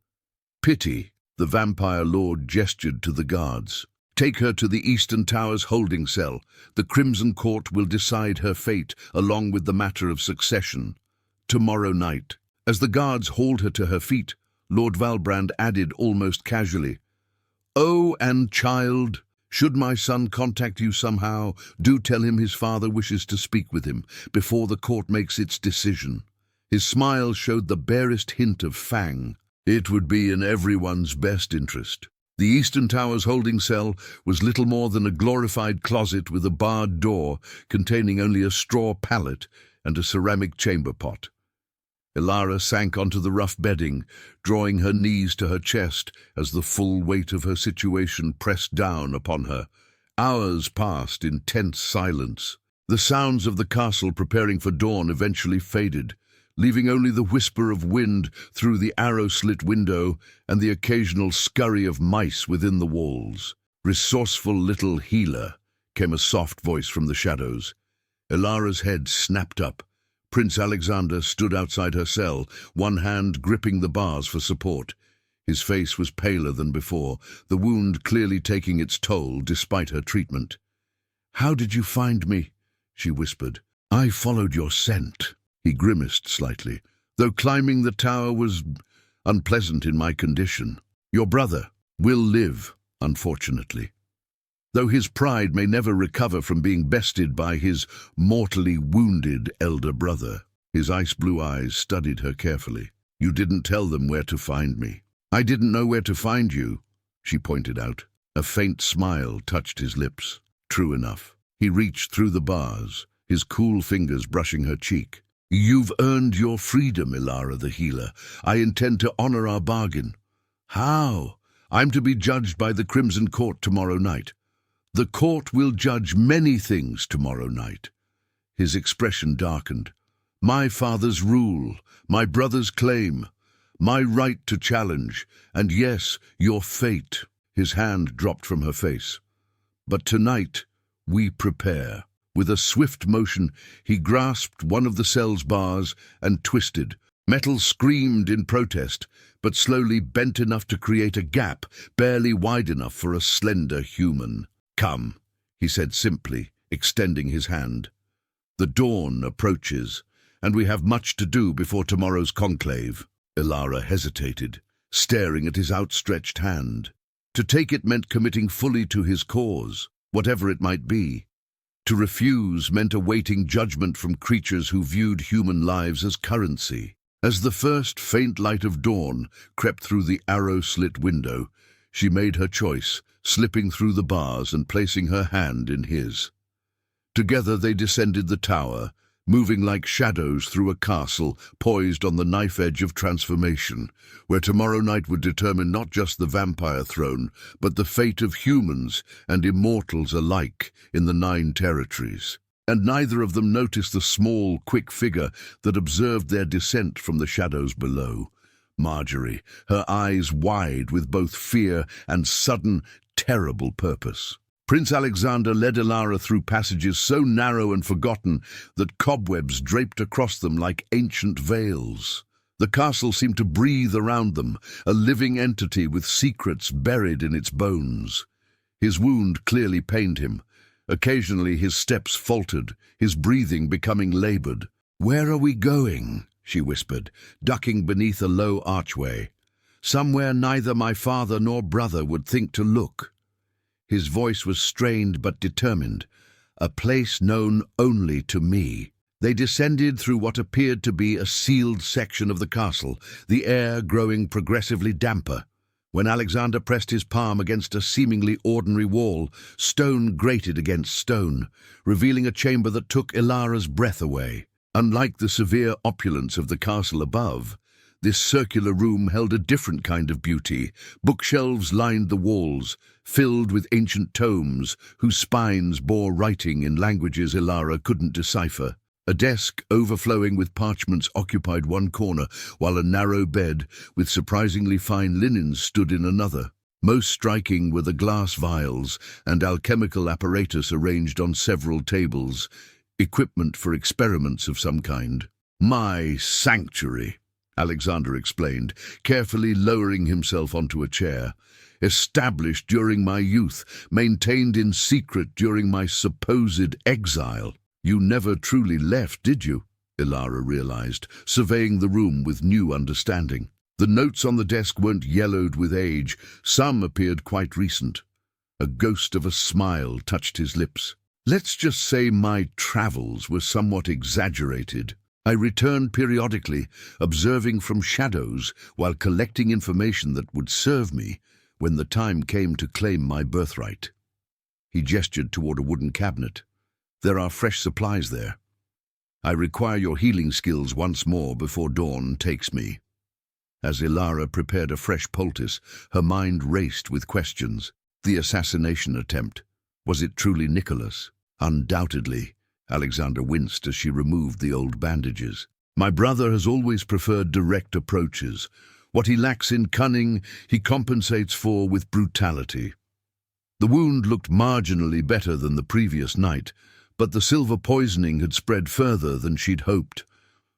"Pity," the vampire lord gestured to the guards. "Take her to the Eastern Tower's holding cell. The Crimson Court will decide her fate, along with the matter of succession. Tomorrow night." As the guards hauled her to her feet, Lord Valbrand added almost casually, "Oh, and child, should my son contact you somehow, do tell him his father wishes to speak with him before the court makes its decision." His smile showed the barest hint of fang. "It would be in everyone's best interest." The Eastern Tower's holding cell was little more than a glorified closet with a barred door containing only a straw pallet and a ceramic chamber pot. Elara sank onto the rough bedding, drawing her knees to her chest as the full weight of her situation pressed down upon her. Hours passed in tense silence. The sounds of the castle preparing for dawn eventually faded, leaving only the whisper of wind through the arrow-slit window and the occasional scurry of mice within the walls. "Resourceful little healer," came a soft voice from the shadows. Elara's head snapped up. Prince Alexander stood outside her cell, one hand gripping the bars for support. His face was paler than before, the wound clearly taking its toll despite her treatment. "How did you find me?" she whispered. "I followed your scent." He grimaced slightly, "though climbing the tower was unpleasant in my condition. Your brother will live, unfortunately, though his pride may never recover from being bested by his mortally wounded elder brother." His ice-blue eyes studied her carefully. "You didn't tell them where to find me." "I didn't know where to find you," she pointed out. A faint smile touched his lips. True enough. He reached through the bars, his cool fingers brushing her cheek. "You've earned your freedom, Ilara the healer. I intend to honor our bargain." "How?" "I'm to be judged by the Crimson Court tomorrow night." "The court will judge many things tomorrow night." His expression darkened. "My father's rule, my brother's claim, my right to challenge, and yes, your fate." His hand dropped from her face. "But tonight, we prepare." With a swift motion, he grasped one of the cell's bars and twisted. Metal screamed in protest, but slowly bent enough to create a gap, barely wide enough for a slender human. "Come," he said simply, extending his hand. "The dawn approaches, and we have much to do before tomorrow's conclave." Ilara hesitated, staring at his outstretched hand. To take it meant committing fully to his cause, whatever it might be. To refuse meant awaiting judgment from creatures who viewed human lives as currency. As the first faint light of dawn crept through the arrow-slit window, she made her choice, slipping through the bars and placing her hand in his. Together they descended the tower, moving like shadows through a castle poised on the knife edge of transformation, where tomorrow night would determine not just the vampire throne, but the fate of humans and immortals alike in the 9 territories. And neither of them noticed the small, quick figure that observed their descent from the shadows below. Marjorie, her eyes wide with both fear and sudden, terrible purpose. Prince Alexander led Ilara through passages so narrow and forgotten that cobwebs draped across them like ancient veils. The castle seemed to breathe around them, a living entity with secrets buried in its bones. His wound clearly pained him. Occasionally his steps faltered, his breathing becoming labored. "Where are we going?" she whispered, ducking beneath a low archway. "Somewhere neither my father nor brother would think to look." His voice was strained but determined. "A place known only to me." They descended through what appeared to be a sealed section of the castle, the air growing progressively damper. When Alexander pressed his palm against a seemingly ordinary wall, stone grated against stone, revealing a chamber that took Ilara's breath away. Unlike the severe opulence of the castle above, this circular room held a different kind of beauty. Bookshelves lined the walls, filled with ancient tomes whose spines bore writing in languages Ilara couldn't decipher. A desk overflowing with parchments occupied one corner, while a narrow bed with surprisingly fine linens stood in another. Most striking were the glass vials and alchemical apparatus arranged on several tables, equipment for experiments of some kind. "My sanctuary," Alexander explained, carefully lowering himself onto a chair. "Established during my youth, maintained in secret during my supposed exile." "You never truly left, did you?" Ilara realized, surveying the room with new understanding. The notes on the desk weren't yellowed with age. Some appeared quite recent. A ghost of a smile touched his lips. "Let's just say my travels were somewhat exaggerated. I returned periodically, observing from shadows while collecting information that would serve me when the time came to claim my birthright." He gestured toward a wooden cabinet. "There are fresh supplies there. I require your healing skills once more before dawn takes me." As Ilara prepared a fresh poultice, her mind raced with questions. The assassination attempt. Was it truly Nicholas? Undoubtedly. Alexander winced as she removed the old bandages. "My brother has always preferred direct approaches. What he lacks in cunning, he compensates for with brutality." The wound looked marginally better than the previous night, but the silver poisoning had spread further than she'd hoped.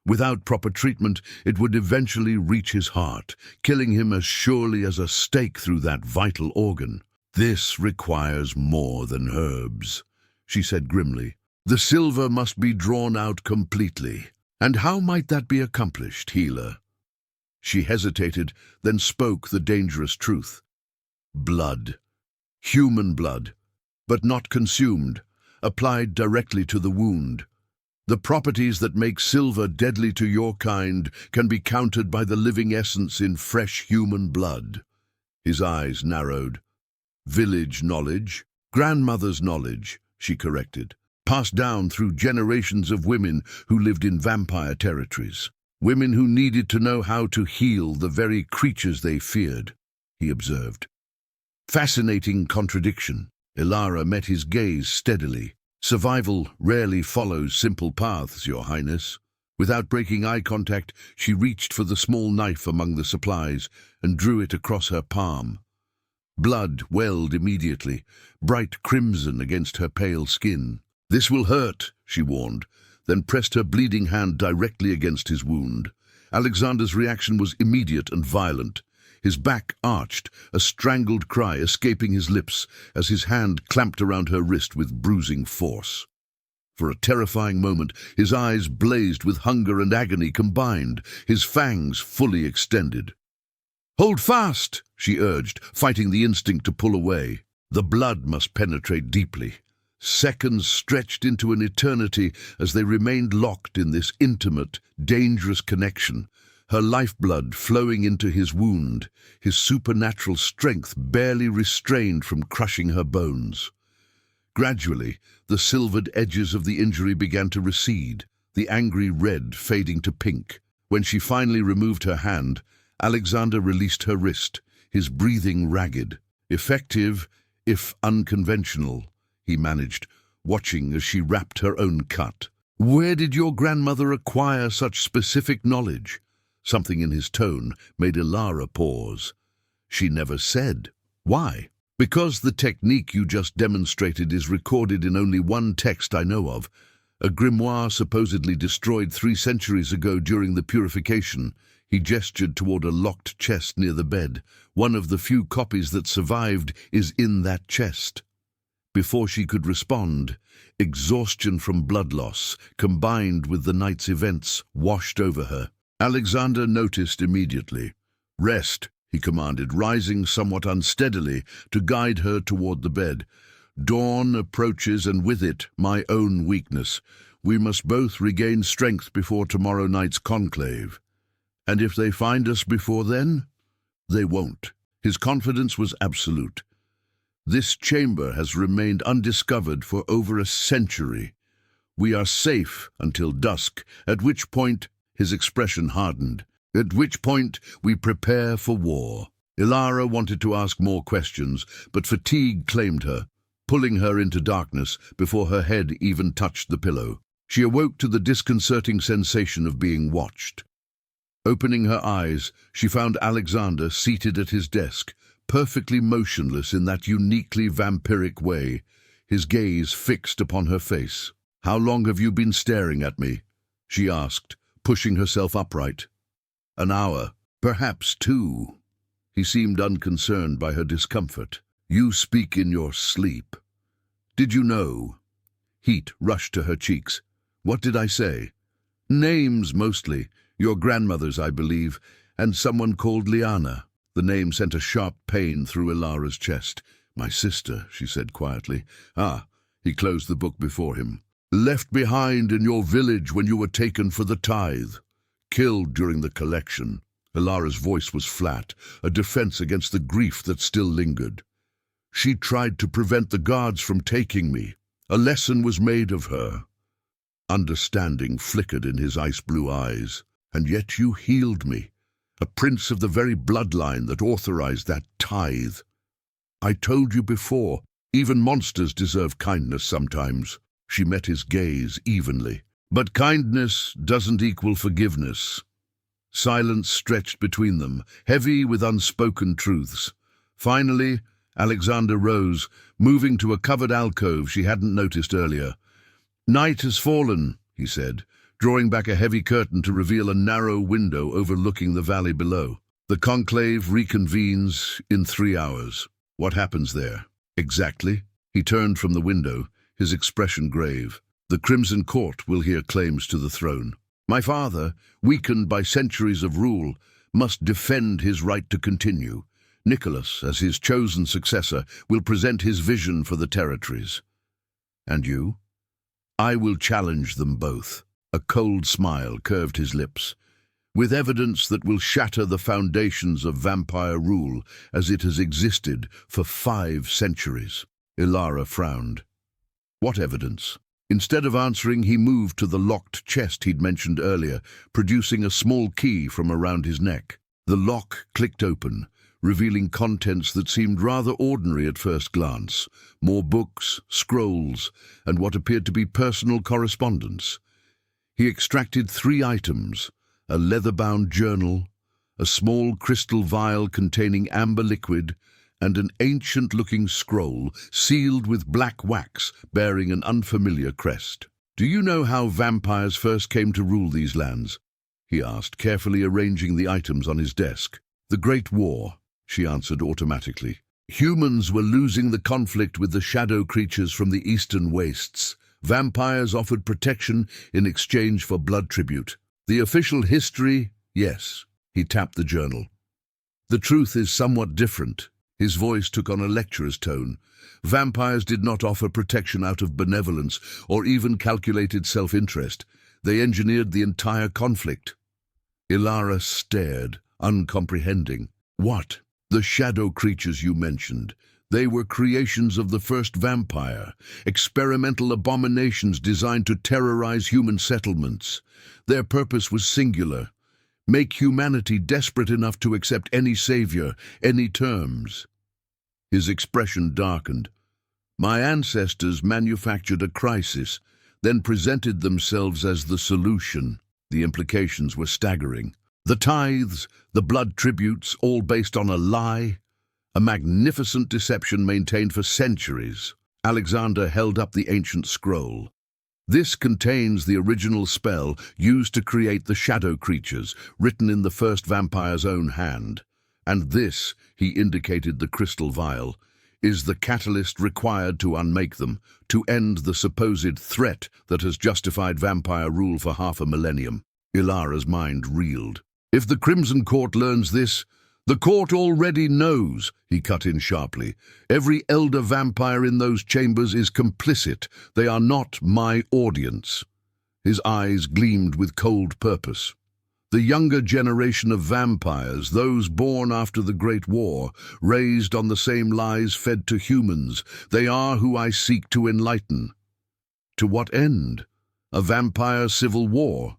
Without proper treatment, it would eventually reach his heart, killing him as surely as a stake through that vital organ. "This requires more than herbs," she said grimly. "The silver must be drawn out completely. And how might that be accomplished, healer?" She hesitated, then spoke the dangerous truth. "Blood. Human blood, but not consumed, applied directly to the wound. The properties that make silver deadly to your kind can be countered by the living essence in fresh human blood." His eyes narrowed. "Village knowledge, grandmother's knowledge," she corrected. passed down through generations of women who lived in vampire territories. Women who needed to know how to heal the very creatures they feared, he observed. Fascinating contradiction. Ilara met his gaze steadily. Survival rarely follows simple paths, Your Highness. Without breaking eye contact, she reached for the small knife among the supplies and drew it across her palm. Blood welled immediately, bright crimson against her pale skin. "This will hurt," she warned, then pressed her bleeding hand directly against his wound. Alexander's reaction was immediate and violent. His back arched, a strangled cry escaping his lips as his hand clamped around her wrist with bruising force. For a terrifying moment, his eyes blazed with hunger and agony combined, his fangs fully extended. "Hold fast," she urged, fighting the instinct to pull away. The blood must penetrate deeply. Seconds stretched into an eternity as they remained locked in this intimate, dangerous connection, her lifeblood flowing into his wound, his supernatural strength barely restrained from crushing her bones. Gradually, the silvered edges of the injury began to recede, the angry red fading to pink. When she finally removed her hand, Alexander released her wrist, his breathing ragged. "Effective, if unconventional," he managed, watching as she wrapped her own cut. "Where did your grandmother acquire such specific knowledge?" Something in his tone made Ilara pause. "She never said. Why?" "Because the technique you just demonstrated is recorded in only one text I know of, a grimoire supposedly destroyed 3 centuries ago during the purification." He gestured toward a locked chest near the bed. "One of the few copies that survived is in that chest." Before she could respond, exhaustion from blood loss, combined with the night's events, washed over her. Alexander noticed immediately. "Rest," he commanded, rising somewhat unsteadily to guide her toward the bed. "Dawn approaches, and with it, my own weakness. We must both regain strength before tomorrow night's conclave. And if they find us before then, they won't." His confidence was absolute. "This chamber has remained undiscovered for over a century. We are safe until dusk, at which point," his expression hardened, "at which point we prepare for war." Ilara wanted to ask more questions, but fatigue claimed her, pulling her into darkness before her head even touched the pillow. She awoke to the disconcerting sensation of being watched. Opening her eyes, she found Alexander seated at his desk, perfectly motionless in that uniquely vampiric way, his gaze fixed upon her face. "How long have you been staring at me?" she asked, pushing herself upright. "An hour, perhaps 2. He seemed unconcerned by her discomfort. "You speak in your sleep. Did you know?" Heat rushed to her cheeks. "What did I say?" "Names, mostly. Your grandmother's, I believe, and someone called Liana." The name sent a sharp pain through Ilara's chest. "My sister," she said quietly. "Ah," he closed the book before him. "Left behind in your village when you were taken for the tithe. Killed during the collection." Ilara's voice was flat, a defense against the grief that still lingered. "She tried to prevent the guards from taking me. A lesson was made of her." Understanding flickered in his ice-blue eyes. "And yet you healed me, a prince of the very bloodline that authorized that tithe. I told you before, even monsters deserve kindness sometimes." She met his gaze evenly. "But kindness doesn't equal forgiveness." Silence stretched between them, heavy with unspoken truths. Finally, Alexander rose, moving to a covered alcove she hadn't noticed earlier. "Night has fallen," he said, drawing back a heavy curtain to reveal a narrow window overlooking the valley below. "The conclave reconvenes in 3 hours. What happens there?" "Exactly." He turned from the window, his expression grave. "The Crimson Court will hear claims to the throne. My father, weakened by centuries of rule, must defend his right to continue. Nicholas, as his chosen successor, will present his vision for the territories. And you?" "I will challenge them both." A cold smile curved his lips. "With evidence that will shatter the foundations of vampire rule as it has existed for 5 centuries. Ilara frowned. "What evidence?" Instead of answering, he moved to the locked chest he'd mentioned earlier, producing a small key from around his neck. The lock clicked open, revealing contents that seemed rather ordinary at first glance. More books, scrolls, and what appeared to be personal correspondence. He extracted 3 items: a leather-bound journal, a small crystal vial containing amber liquid, and an ancient-looking scroll sealed with black wax bearing an unfamiliar crest. "Do you know how vampires first came to rule these lands?" he asked, carefully arranging the items on his desk. "The Great War," she answered automatically. "Humans were losing the conflict with the shadow creatures from the eastern wastes. Vampires offered protection in exchange for blood tribute. The official history, yes." He tapped the journal. "The truth is somewhat different." His voice took on a lecturer's tone. "Vampires did not offer protection out of benevolence or even calculated self-interest. They engineered the entire conflict." Ilara stared, uncomprehending. "What? The shadow creatures you mentioned. They were creations of the first vampire, experimental abominations designed to terrorize human settlements. Their purpose was singular: make humanity desperate enough to accept any savior, any terms." His expression darkened. "My ancestors manufactured a crisis, then presented themselves as the solution." The implications were staggering. The tithes, the blood tributes, all based on a lie. A magnificent deception maintained for centuries. Alexander held up the ancient scroll. "This contains the original spell used to create the shadow creatures, written in the first vampire's own hand. And this," he indicated the crystal vial, "is the catalyst required to unmake them, to end the supposed threat that has justified vampire rule for half a millennium." Ilara's mind reeled. "If the Crimson Court learns this—" "The court already knows," he cut in sharply. "Every elder vampire in those chambers is complicit. They are not my audience." His eyes gleamed with cold purpose. "The younger generation of vampires, those born after the Great War, raised on the same lies fed to humans, they are who I seek to enlighten." "To what end? A vampire civil war?"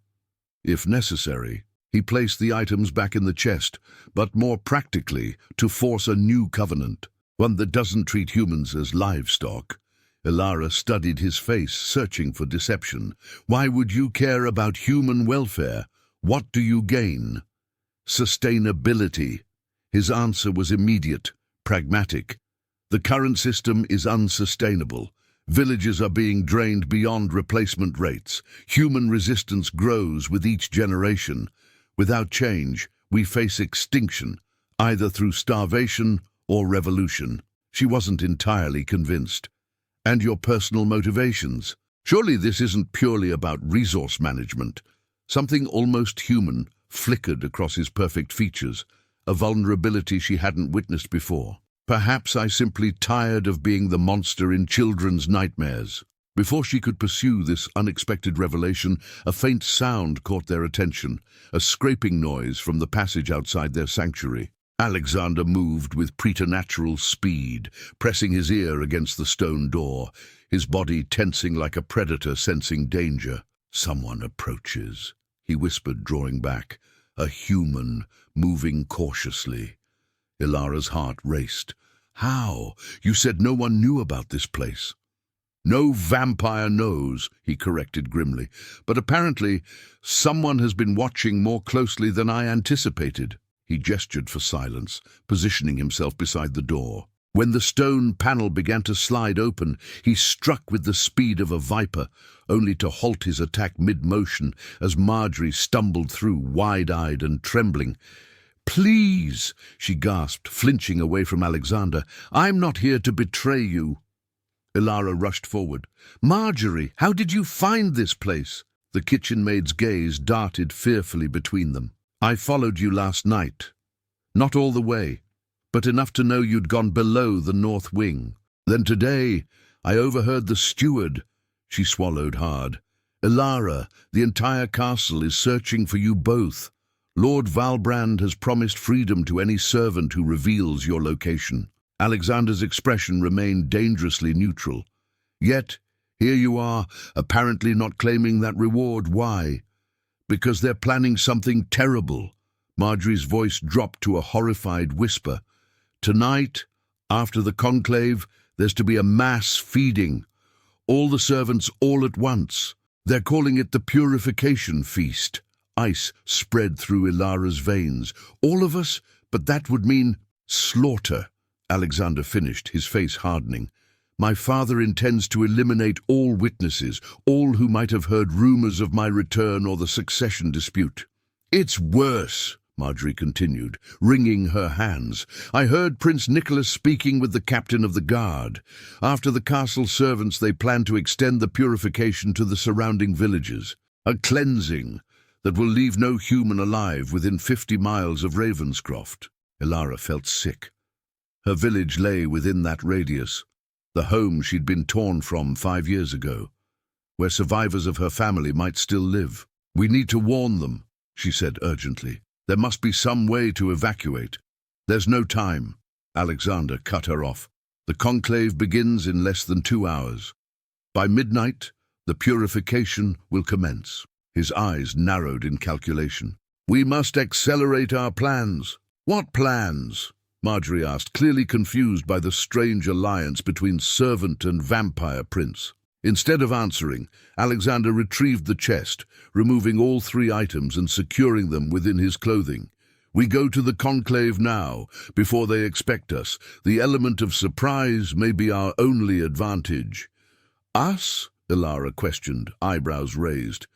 "If necessary." He placed the items back in the chest, but more practically, to force a new covenant, one that doesn't treat humans as livestock. Ilara studied his face, searching for deception. "Why would you care about human welfare? What do you gain?" "Sustainability." His answer was immediate, pragmatic. "The current system is unsustainable. Villages are being drained beyond replacement rates. Human resistance grows with each generation. Without change, we face extinction, either through starvation or revolution." She wasn't entirely convinced. "And your personal motivations? Surely this isn't purely about resource management." Something almost human flickered across his perfect features, a vulnerability she hadn't witnessed before. "Perhaps I simply tired of being the monster in children's nightmares." Before she could pursue this unexpected revelation, a faint sound caught their attention, a scraping noise from the passage outside their sanctuary. Alexander moved with preternatural speed, pressing his ear against the stone door, his body tensing like a predator sensing danger. "Someone approaches," he whispered, drawing back. "A human, moving cautiously." Ilara's heart raced. "How? You said no one knew about this place." "No vampire knows," he corrected grimly, "but apparently someone has been watching more closely than I anticipated." He gestured for silence, positioning himself beside the door. When the stone panel began to slide open, he struck with the speed of a viper, only to halt his attack mid-motion as Marjorie stumbled through, wide-eyed and trembling. "Please," she gasped, flinching away from Alexander. "I'm not here to betray you." Ilara rushed forward. "Marjorie, how did you find this place?" The kitchen maid's gaze darted fearfully between them. "I followed you last night. Not all the way, but enough to know you'd gone below the north wing. Then today, I overheard the steward." She swallowed hard. "Ilara, the entire castle is searching for you both. Lord Valbrand has promised freedom to any servant who reveals your location." Alexander's expression remained dangerously neutral. Yet, Here you are, apparently not claiming that reward. Why? Because they're planning something terrible. Marjorie's voice dropped to a horrified whisper. Tonight, after the conclave, there's to be a mass feeding. All the servants all at once. They're calling it the Purification Feast. Ice spread through Ilara's veins. All of us? But that would mean slaughter. Alexander finished, his face hardening. My father intends to eliminate all witnesses, all who might have heard rumors of my return or the succession dispute. It's worse, Marjorie continued, wringing her hands. I heard Prince Nicholas speaking with the captain of the guard. After the castle servants, they plan to extend the purification to the surrounding villages. A cleansing that will leave no human alive within 50 miles of Ravenscroft. Ilara felt sick. Her village lay within that radius, the home she'd been torn from 5 years ago, where survivors of her family might still live. We need to warn them, she said urgently. There must be some way to evacuate. There's no time. Alexander cut her off. The conclave begins in less than 2 hours. By midnight, the purification will commence. His eyes narrowed in calculation. We must accelerate our plans. What plans? Marjorie asked, clearly confused by the strange alliance between servant and vampire prince. Instead of answering, Alexander retrieved the chest, removing all 3 items and securing them within his clothing. We go to the conclave now, before they expect us. The element of surprise may be our only advantage. Us? Ilara questioned, eyebrows raised.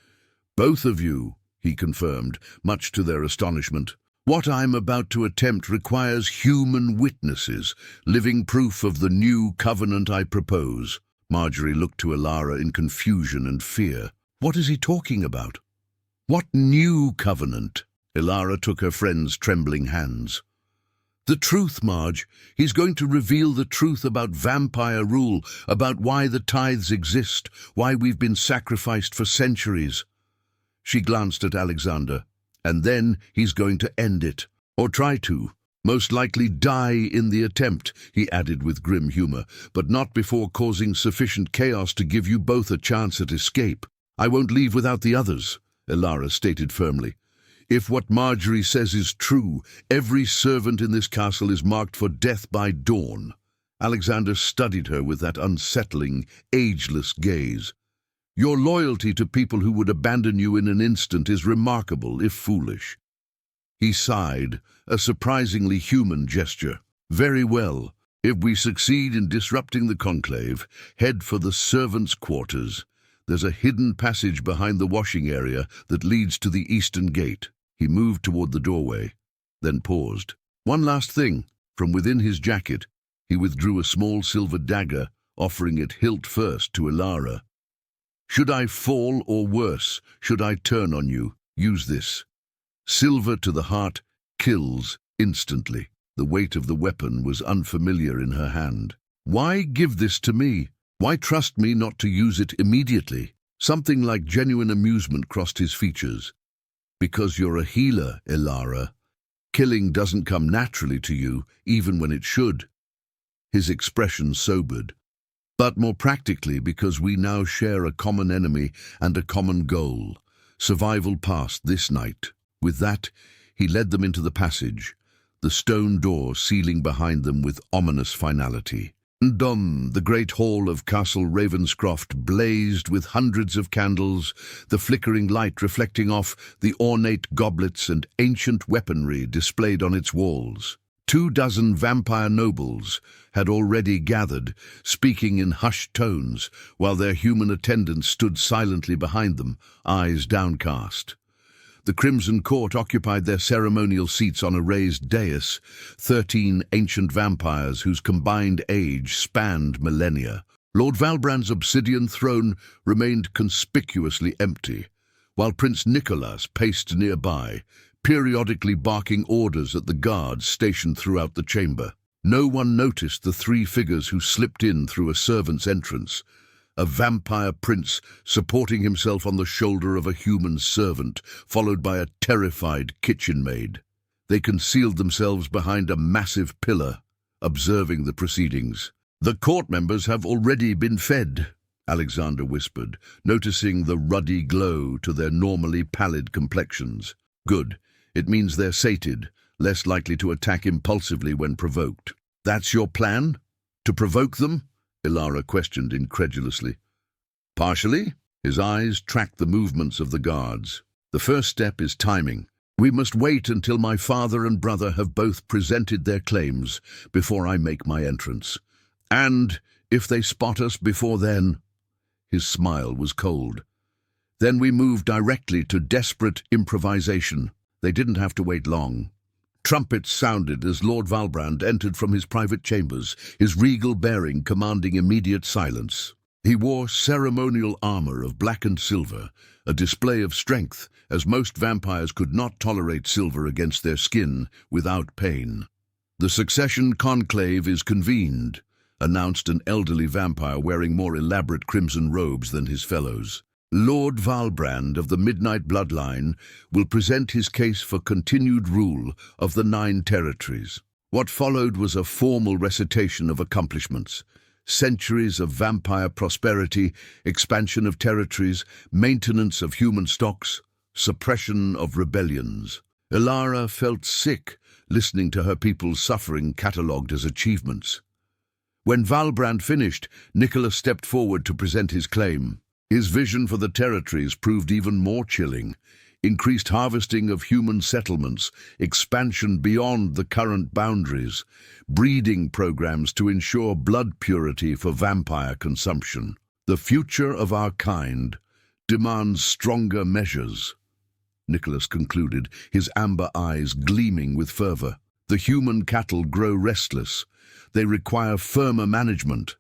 Both of you, he confirmed, much to their astonishment. What I'm about to attempt requires human witnesses, living proof of the new covenant I propose. Marjorie looked to Ilara in confusion and fear. What is he talking about? What new covenant? Ilara took her friend's trembling hands. The truth, Marge. He's going to reveal the truth about vampire rule, about why the tithes exist, why we've been sacrificed for centuries. She glanced at Alexander. And then he's going to end it, or try to. Most likely die in the attempt, he added with grim humor, but not before causing sufficient chaos to give you both a chance at escape. I won't leave without the others, Ilara stated firmly. If what Marjorie says is true, every servant in this castle is marked for death by dawn. Alexander studied her with that unsettling, ageless gaze. Your loyalty to people who would abandon you in an instant is remarkable, if foolish. He sighed, a surprisingly human gesture. Very well. If we succeed in disrupting the conclave, head for the servants' quarters. There's a hidden passage behind the washing area that leads to the eastern gate. He moved toward the doorway, then paused. One last thing. From within his jacket, he withdrew a small silver dagger, offering it hilt first to Ilara. Should I fall, or worse, should I turn on you, use this. Silver to the heart kills instantly. The weight of the weapon was unfamiliar in her hand. Why give this to me? Why trust me not to use it immediately? Something like genuine amusement crossed his features. Because you're a healer, Ilara. Killing doesn't come naturally to you, even when it should. His expression sobered. But more practically because we now share a common enemy and a common goal. Survival passed this night. With that, he led them into the passage, the stone door sealing behind them with ominous finality. The great hall of Castle Ravenscroft blazed with hundreds of candles, the flickering light reflecting off the ornate goblets and ancient weaponry displayed on its walls. 24 vampire nobles had already gathered, speaking in hushed tones, while their human attendants stood silently behind them, eyes downcast. The Crimson Court occupied their ceremonial seats on a raised dais, 13 ancient vampires whose combined age spanned millennia. Lord Valbrand's obsidian throne remained conspicuously empty, while Prince Nicholas paced nearby, periodically barking orders at the guards stationed throughout the chamber. No one noticed the 3 figures who slipped in through a servant's entrance, a vampire prince supporting himself on the shoulder of a human servant, followed by a terrified kitchen maid. They concealed themselves behind a massive pillar, observing the proceedings. The court members have already been fed, Alexander whispered, noticing the ruddy glow to their normally pallid complexions. Good. It means they're sated, less likely to attack impulsively when provoked. That's your plan? To provoke them? Ilara questioned incredulously. Partially. His eyes tracked the movements of the guards. The first step is timing. We must wait until my father and brother have both presented their claims before I make my entrance. And if they spot us before then... His smile was cold. Then we moved directly to desperate improvisation. They didn't have to wait long. Trumpets sounded as Lord Valbrand entered from his private chambers, his regal bearing commanding immediate silence. He wore ceremonial armor of black and silver, a display of strength, as most vampires could not tolerate silver against their skin without pain. "The succession conclave is convened," announced an elderly vampire wearing more elaborate crimson robes than his fellows. "Lord Valbrand of the Midnight Bloodline will present his case for continued rule of the 9 territories." What followed was a formal recitation of accomplishments. Centuries of vampire prosperity, expansion of territories, maintenance of human stocks, suppression of rebellions. Ilara felt sick listening to her people's suffering catalogued as achievements. When Valbrand finished, Nicholas stepped forward to present his claim. His vision for the territories proved even more chilling. Increased harvesting of human settlements, expansion beyond the current boundaries, breeding programs to ensure blood purity for vampire consumption. The future of our kind demands stronger measures, Nicholas concluded, his amber eyes gleaming with fervor. The human cattle grow restless. They require firmer management,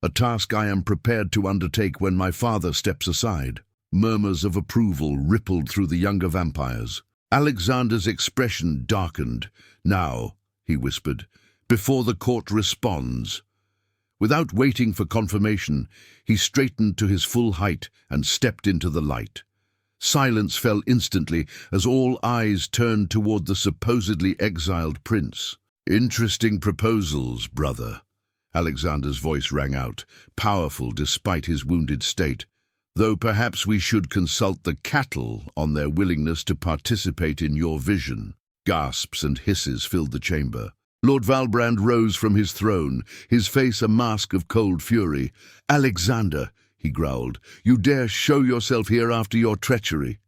a task I am prepared to undertake when my father steps aside. Murmurs of approval rippled through the younger vampires. Alexander's expression darkened. "Now," he whispered, "before the court responds." Without waiting for confirmation, he straightened to his full height and stepped into the light. Silence fell instantly as all eyes turned toward the supposedly exiled prince. "Interesting proposals, brother," Alexander's voice rang out, powerful despite his wounded state. "Though perhaps we should consult the cattle on their willingness to participate in your vision." Gasps and hisses filled the chamber. Lord Valbrand rose from his throne, his face a mask of cold fury. "Alexander," he growled, "you dare show yourself here after your treachery?"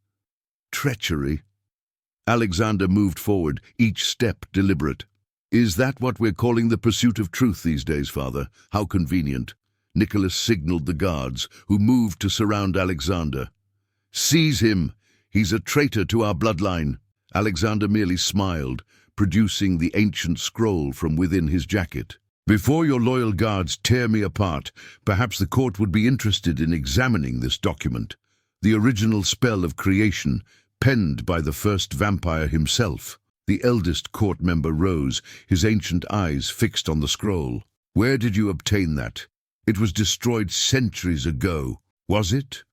"Treachery?" Alexander moved forward, each step deliberate. "Is that what we're calling the pursuit of truth these days, Father? How convenient." Nicholas signaled the guards, who moved to surround Alexander. "Seize him! He's a traitor to our bloodline." Alexander merely smiled, producing the ancient scroll from within his jacket. "Before your loyal guards tear me apart, perhaps the court would be interested in examining this document. The original spell of creation, penned by the first vampire himself." The eldest court member rose, his ancient eyes fixed on the scroll. "Where did you obtain that? It was destroyed centuries ago, was it?"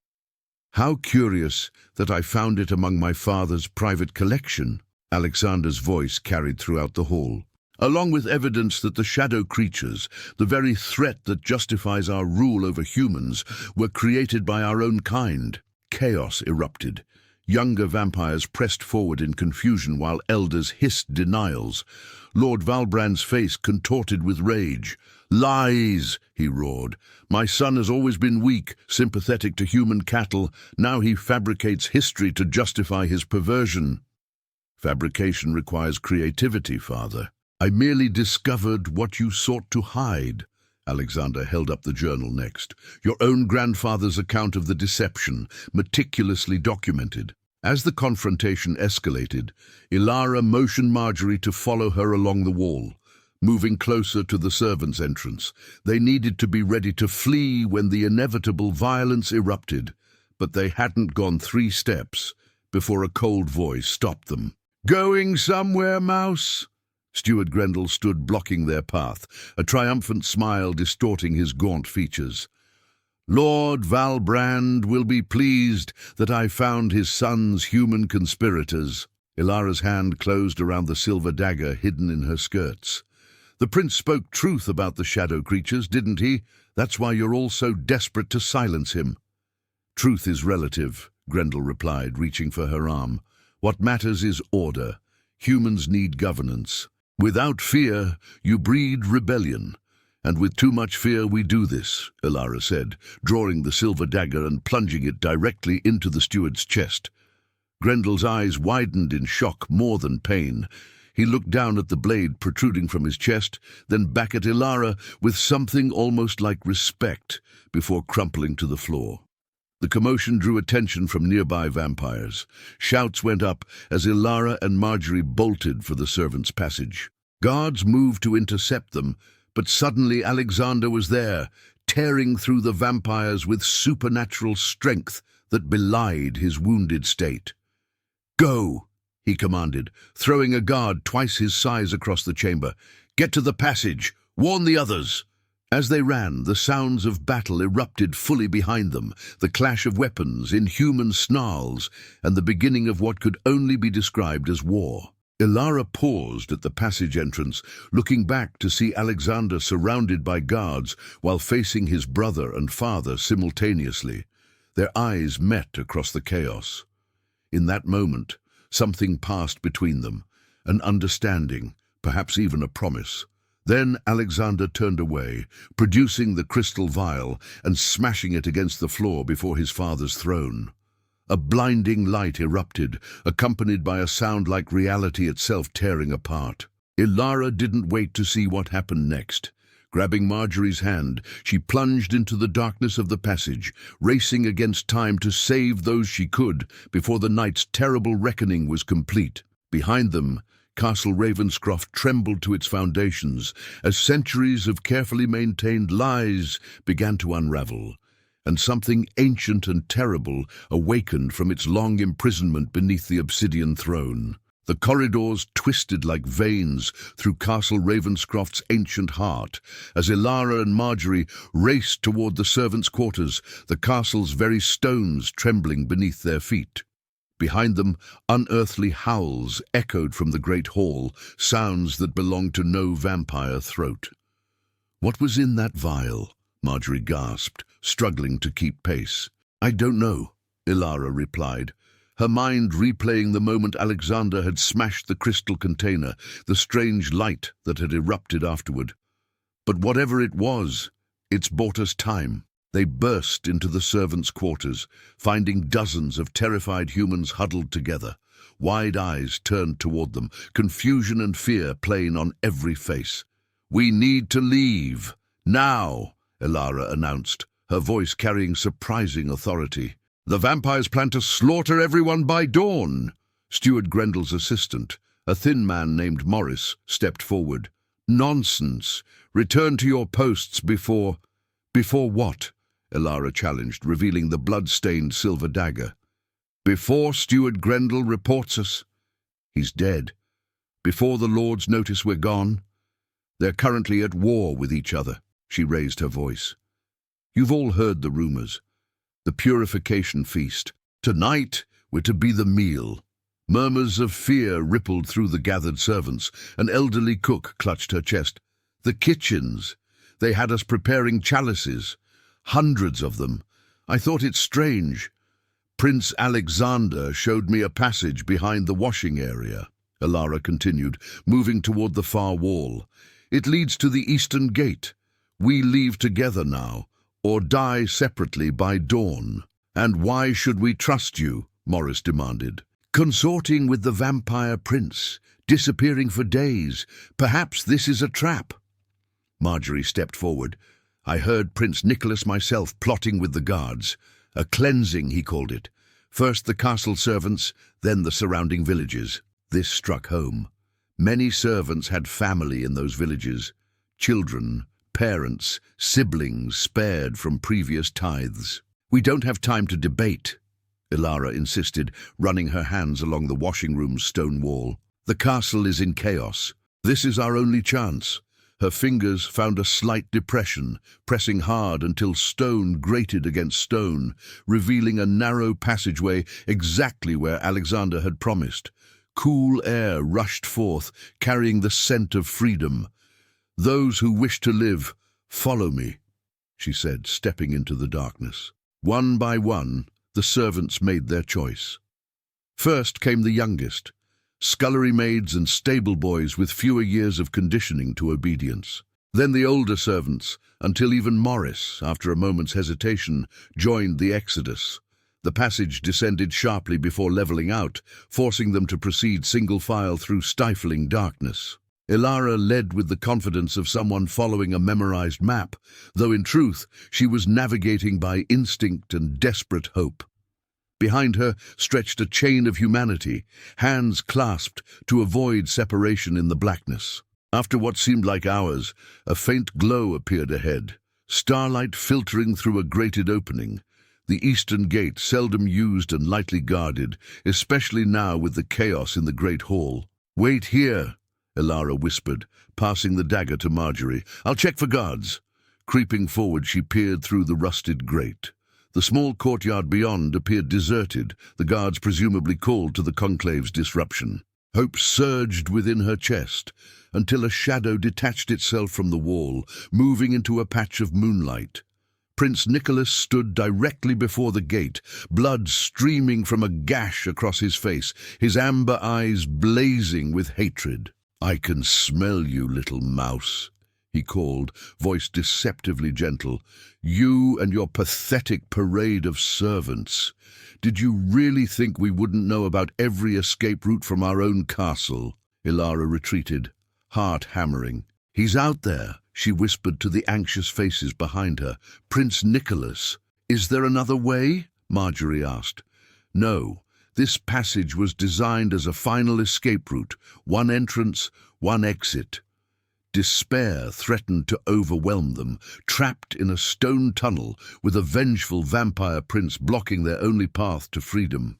"How curious that I found it among my father's private collection," Alexander's voice carried throughout the hall. "Along with evidence that the shadow creatures, the very threat that justifies our rule over humans, were created by our own kind." Chaos erupted. Younger vampires pressed forward in confusion while elders hissed denials. Lord Valbrand's face contorted with rage. "Lies!" he roared. "My son has always been weak, sympathetic to human cattle. Now he fabricates history to justify his perversion." "Fabrication requires creativity, Father. I merely discovered what you sought to hide." Alexander held up the journal next. "Your own grandfather's account of the deception, meticulously documented." As the confrontation escalated, Ilara motioned Marjorie to follow her along the wall, moving closer to the servants' entrance. They needed to be ready to flee when the inevitable violence erupted, but they hadn't gone 3 steps before a cold voice stopped them. "Going somewhere, Mouse?" Steward Grendel stood blocking their path, a triumphant smile distorting his gaunt features. "Lord Valbrand will be pleased that I found his son's human conspirators." Ilara's hand closed around the silver dagger hidden in her skirts. "The prince spoke truth about the shadow creatures, didn't he? That's why you're all so desperate to silence him. Truth is relative, Grendel replied, reaching for her arm. What matters is order. Humans need governance. Without fear, you breed rebellion. And with too much fear we do this, Elara said, drawing the silver dagger and plunging it directly into the steward's chest. Grendel's eyes widened in shock more than pain. He looked down at the blade protruding from his chest, then back at Elara with something almost like respect before crumpling to the floor. The commotion drew attention from nearby vampires. Shouts went up as Elara and Marjorie bolted for the servants' passage. Guards moved to intercept them, but suddenly Alexander was there, tearing through the vampires with supernatural strength that belied his wounded state. "Go!" he commanded, throwing a guard twice his size across the chamber. "Get to the passage! Warn the others!" As they ran, the sounds of battle erupted fully behind them, the clash of weapons, inhuman snarls, and the beginning of what could only be described as war. Elara paused at the passage entrance, looking back to see Alexander surrounded by guards while facing his brother and father simultaneously. Their eyes met across the chaos. In that moment, something passed between them, an understanding, perhaps even a promise. Then Alexander turned away, producing the crystal vial and smashing it against the floor before his father's throne. A blinding light erupted, accompanied by a sound like reality itself tearing apart. Elara didn't wait to see what happened next. Grabbing Marjorie's hand, she plunged into the darkness of the passage, racing against time to save those she could before the night's terrible reckoning was complete. Behind them, Castle Ravenscroft trembled to its foundations as centuries of carefully maintained lies began to unravel, and something ancient and terrible awakened from its long imprisonment beneath the obsidian throne. The corridors twisted like veins through Castle Ravenscroft's ancient heart as Elara and Marjorie raced toward the servants' quarters, the castle's very stones trembling beneath their feet. Behind them, unearthly howls echoed from the great hall, sounds that belonged to no vampire throat. "What was in that vial?" Marjorie gasped, struggling to keep pace. "I don't know," Elara replied, her mind replaying the moment Alexander had smashed the crystal container, the strange light that had erupted afterward. "But whatever it was, it's bought us time." They burst into the servants' quarters, finding dozens of terrified humans huddled together, wide eyes turned toward them, confusion and fear plain on every face. "We need to leave. Now," Elara announced, her voice carrying surprising authority. "The vampires plan to slaughter everyone by dawn." Steward Grendel's assistant, a thin man named Morris, stepped forward. "Nonsense. Return to your posts before..." "Before what?" Elara challenged, revealing the blood-stained silver dagger. "Before Steward Grendel reports us. He's dead. Before the Lord's notice we're gone. They're currently at war with each other." She raised her voice. "You've all heard the rumors. The purification feast. Tonight we're to be the meal." Murmurs of fear rippled through the gathered servants. An elderly cook clutched her chest. "The kitchens. They had us preparing chalices. Hundreds of them. I thought it strange. Prince Alexander showed me a passage behind the washing area," Elara continued, moving toward the far wall. "It leads to the eastern gate. We leave together now, or die separately by dawn." "And why should we trust you?" Morris demanded. "Consorting with the vampire prince, disappearing for days. Perhaps this is a trap." Marjorie stepped forward. "I heard Prince Nicholas myself plotting with the guards. A cleansing, he called it. First the castle servants, then the surrounding villages." This struck home. Many servants had family in those villages. Children, parents, siblings spared from previous tithes. "We don't have time to debate," Elara insisted, running her hands along the washing room's stone wall. "The castle is in chaos. This is our only chance." Her fingers found a slight depression, pressing hard until stone grated against stone, revealing a narrow passageway exactly where Alexander had promised. Cool air rushed forth, carrying the scent of freedom. "Those who wish to live, follow me." she said, stepping into the darkness. One by one, the servants made their choice. First came the youngest, scullery maids and stable boys with fewer years of conditioning to obedience. Then the older servants, until even Morris, after a moment's hesitation, joined the exodus. The passage descended sharply before leveling out, forcing them to proceed single file through stifling darkness. Ilara led with the confidence of someone following a memorized map, though in truth she was navigating by instinct and desperate hope. Behind her stretched a chain of humanity, hands clasped to avoid separation in the blackness. After what seemed like hours, a faint glow appeared ahead, starlight filtering through a grated opening. The eastern gate, seldom used and lightly guarded, especially now with the chaos in the great hall. "Wait here," Ilara whispered, passing the dagger to Marjorie. "I'll check for guards." Creeping forward, she peered through the rusted grate. The small courtyard beyond appeared deserted, the guards presumably called to the conclave's disruption. Hope surged within her chest, until a shadow detached itself from the wall, moving into a patch of moonlight. Prince Nicholas stood directly before the gate, blood streaming from a gash across his face, his amber eyes blazing with hatred. "I can smell you, little mouse," he called, voice deceptively gentle. "You and your pathetic parade of servants. Did you really think we wouldn't know about every escape route from our own castle?" Ilara retreated, heart hammering. "He's out there," she whispered to the anxious faces behind her. "Prince Nicholas." "Is there another way?" Marjorie asked. "No. This passage was designed as a final escape route, one entrance, one exit." Despair threatened to overwhelm them, trapped in a stone tunnel with a vengeful vampire prince blocking their only path to freedom.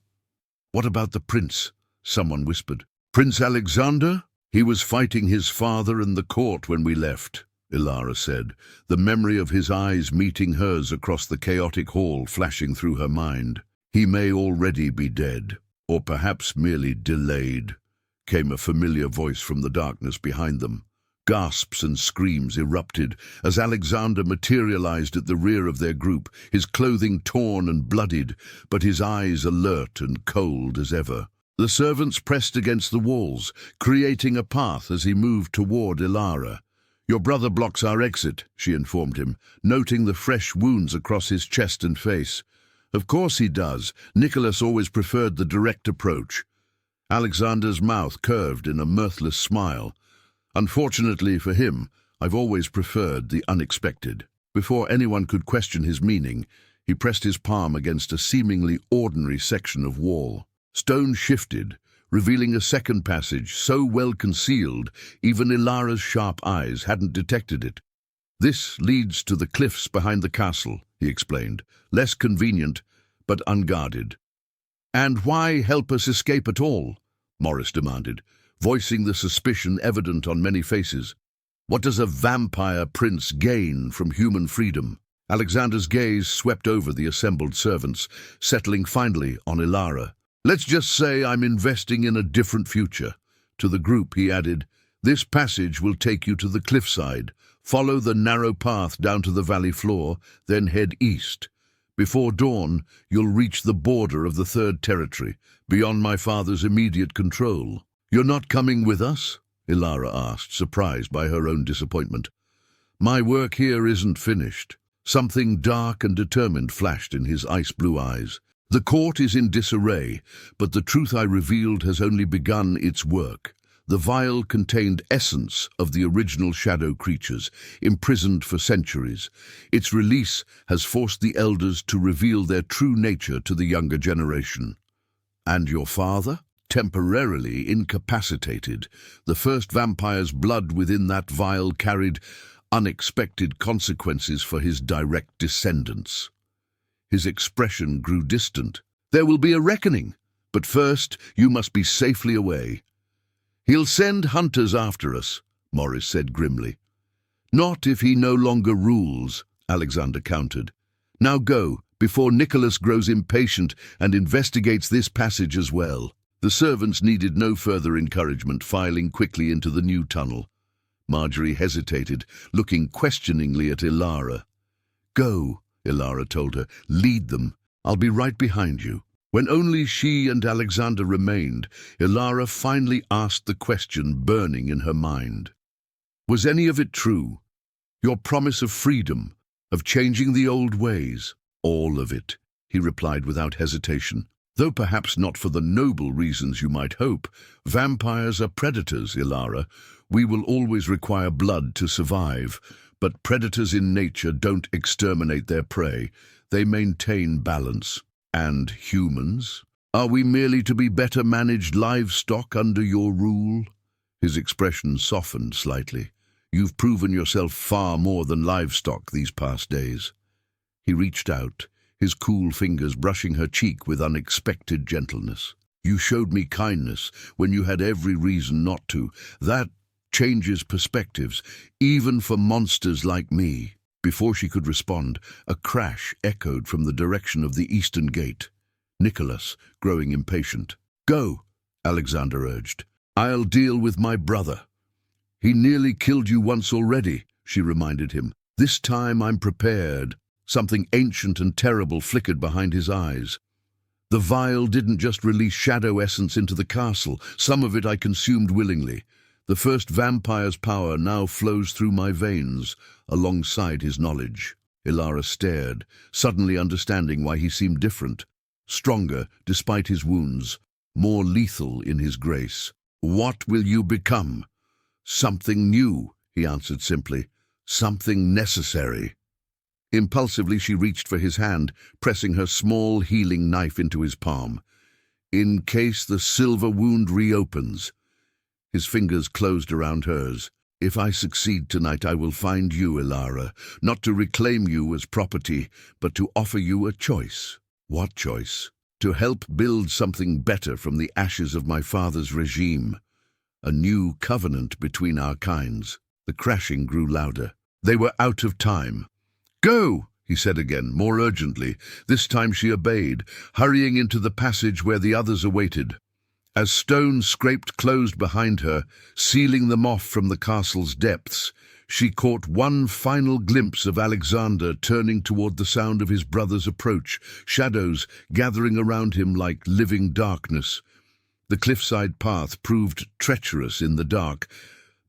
"What about the prince?" someone whispered. "Prince Alexander? He was fighting his father and the court when we left," Ilara said, the memory of his eyes meeting hers across the chaotic hall flashing through her mind. "He may already be dead, or perhaps merely delayed," came a familiar voice from the darkness behind them. Gasps and screams erupted as Alexander materialized at the rear of their group, his clothing torn and bloodied, but his eyes alert and cold as ever. The servants pressed against the walls, creating a path as he moved toward Ilara. "Your brother blocks our exit," she informed him, noting the fresh wounds across his chest and face. "Of course he does. Nicholas always preferred the direct approach." Alexander's mouth curved in a mirthless smile. "Unfortunately for him, I've always preferred the unexpected." Before anyone could question his meaning, he pressed his palm against a seemingly ordinary section of wall. Stone shifted, revealing a second passage so well concealed even Ilara's sharp eyes hadn't detected it. "This leads to the cliffs behind the castle," he explained, "less convenient, but unguarded." "And why help us escape at all?" Morris demanded, voicing the suspicion evident on many faces. "What does a vampire prince gain from human freedom?" Alexander's gaze swept over the assembled servants, settling finally on Ilara. "Let's just say I'm investing in a different future." To the group, he added, "This passage will take you to the cliffside. Follow the narrow path down to the valley floor, then head east. Before dawn, you'll reach the border of the Third Territory, beyond my father's immediate control." "You're not coming with us?" Ilara asked, surprised by her own disappointment. "My work here isn't finished." Something dark and determined flashed in his ice-blue eyes. "The court is in disarray, but the truth I revealed has only begun its work. The vial contained essence of the original shadow creatures, imprisoned for centuries. Its release has forced the elders to reveal their true nature to the younger generation." "And your father?" "Temporarily incapacitated. The first vampire's blood within that vial carried unexpected consequences for his direct descendants." His expression grew distant. "There will be a reckoning, but first you must be safely away." "He'll send hunters after us," Morris said grimly. "Not if he no longer rules," Alexander countered. "Now go, before Nicholas grows impatient and investigates this passage as well." The servants needed no further encouragement, filing quickly into the new tunnel. Marjorie hesitated, looking questioningly at Ilara. Go, Ilara told her. Lead them. I'll be right behind you. When only she and Alexander remained, Ilara finally asked the question burning in her mind. Was any of it true? Your promise of freedom, of changing the old ways? All of it, he replied without hesitation. Though perhaps not for the noble reasons you might hope. Vampires are predators, Ilara. We will always require blood to survive. But predators in nature don't exterminate their prey. They maintain balance. And humans? Are we merely to be better managed livestock under your rule? His expression softened slightly. You've proven yourself far more than livestock these past days. He reached out, his cool fingers brushing her cheek with unexpected gentleness. You showed me kindness when you had every reason not to. That changes perspectives, even for monsters like me. Before she could respond, a crash echoed from the direction of the eastern gate. Nicholas, growing impatient. Go, Alexander urged. I'll deal with my brother. He nearly killed you once already, she reminded him. This time I'm prepared. Something ancient and terrible flickered behind his eyes. The vial didn't just release shadow essence into the castle. Some of it I consumed willingly. The first vampire's power now flows through my veins, alongside his knowledge. Ilara stared, suddenly understanding why he seemed different. Stronger, despite his wounds. More lethal in his grace. What will you become? Something new, he answered simply. Something necessary. Impulsively she reached for his hand, pressing her small healing knife into his palm. In case the silver wound reopens. His fingers closed around hers. If I succeed tonight, I will find you, Ilara, not to reclaim you as property, but to offer you a choice. What choice? To help build something better from the ashes of my father's regime. A new covenant between our kinds. The crashing grew louder. They were out of time. Go, he said again, more urgently. This time she obeyed, hurrying into the passage where the others awaited. As stone scraped closed behind her, sealing them off from the castle's depths, she caught one final glimpse of Alexander turning toward the sound of his brother's approach, shadows gathering around him like living darkness. The cliffside path proved treacherous in the dark,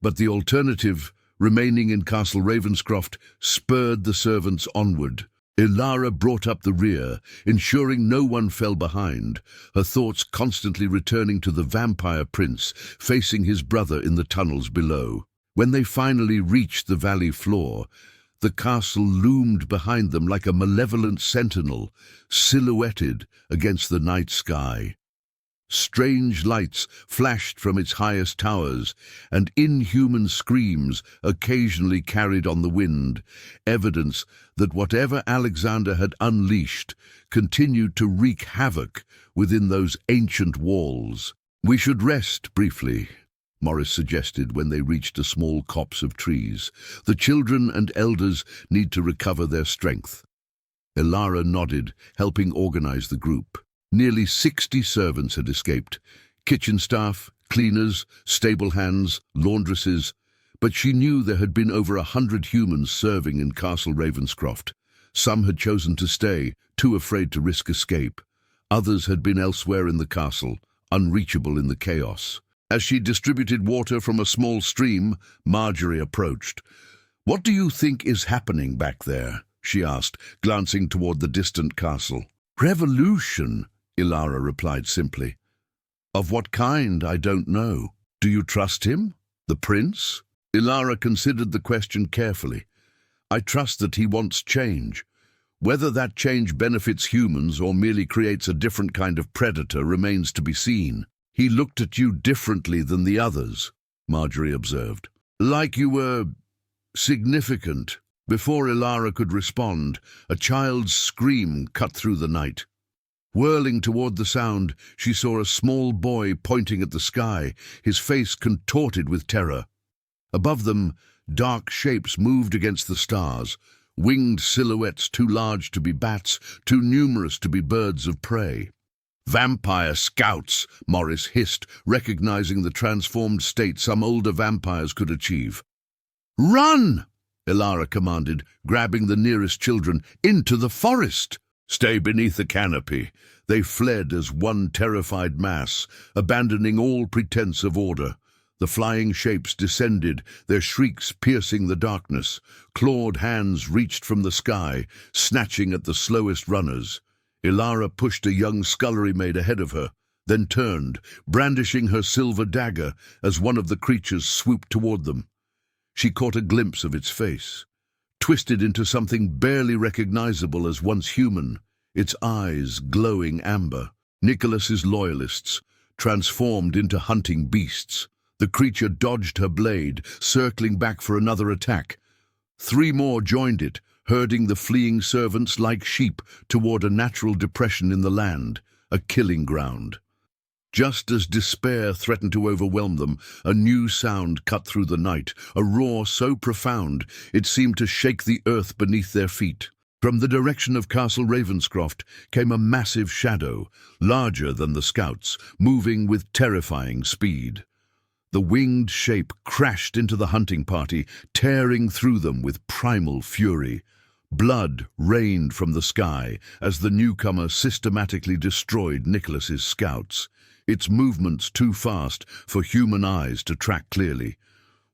but the alternative, remaining in Castle Ravenscroft, spurred the servants onward. Ilara brought up the rear, ensuring no one fell behind, her thoughts constantly returning to the vampire prince, facing his brother in the tunnels below. When they finally reached the valley floor, the castle loomed behind them like a malevolent sentinel, silhouetted against the night sky. Strange lights flashed from its highest towers, and inhuman screams occasionally carried on the wind, evidence that whatever Alexander had unleashed continued to wreak havoc within those ancient walls. We should rest briefly, Morris suggested when they reached a small copse of trees. The children and elders need to recover their strength. Ilara nodded, helping organize the group. Nearly 60 servants had escaped, kitchen staff, cleaners, stable hands, laundresses, but she knew there had been over 100 humans serving in Castle Ravenscroft. Some had chosen to stay, too afraid to risk escape. Others had been elsewhere in the castle, unreachable in the chaos. As she distributed water from a small stream, Marjorie approached. "What do you think is happening back there?" she asked, glancing toward the distant castle. "Revolution," Ilara replied simply. "Of what kind, I don't know. Do you trust him? The prince?" Ilara considered the question carefully. "I trust that he wants change. Whether that change benefits humans or merely creates a different kind of predator remains to be seen. He looked at you differently than the others," Marjorie observed. "Like you were significant." Before Ilara could respond, a child's scream cut through the night. Whirling toward the sound, she saw a small boy pointing at the sky, his face contorted with terror. Above them, dark shapes moved against the stars, winged silhouettes too large to be bats, too numerous to be birds of prey. "Vampire scouts," Morris hissed, recognizing the transformed state some older vampires could achieve. "Run!" Ilara commanded, grabbing the nearest children. "Into the forest!" "Stay beneath the canopy." They fled as one terrified mass, abandoning all pretense of order. The flying shapes descended, their shrieks piercing the darkness. Clawed hands reached from the sky, snatching at the slowest runners. Ilara pushed a young scullery maid ahead of her, then turned, brandishing her silver dagger as one of the creatures swooped toward them. She caught a glimpse of its face, twisted into something barely recognizable as once human, its eyes glowing amber. Nicholas's loyalists, transformed into hunting beasts. The creature dodged her blade, circling back for another attack. 3 more joined it, herding the fleeing servants like sheep toward a natural depression in the land, a killing ground. Just as despair threatened to overwhelm them, a new sound cut through the night, a roar so profound it seemed to shake the earth beneath their feet. From the direction of Castle Ravenscroft came a massive shadow, larger than the scouts, moving with terrifying speed. The winged shape crashed into the hunting party, tearing through them with primal fury. Blood rained from the sky as the newcomer systematically destroyed Nicholas's scouts, its movements too fast for human eyes to track clearly.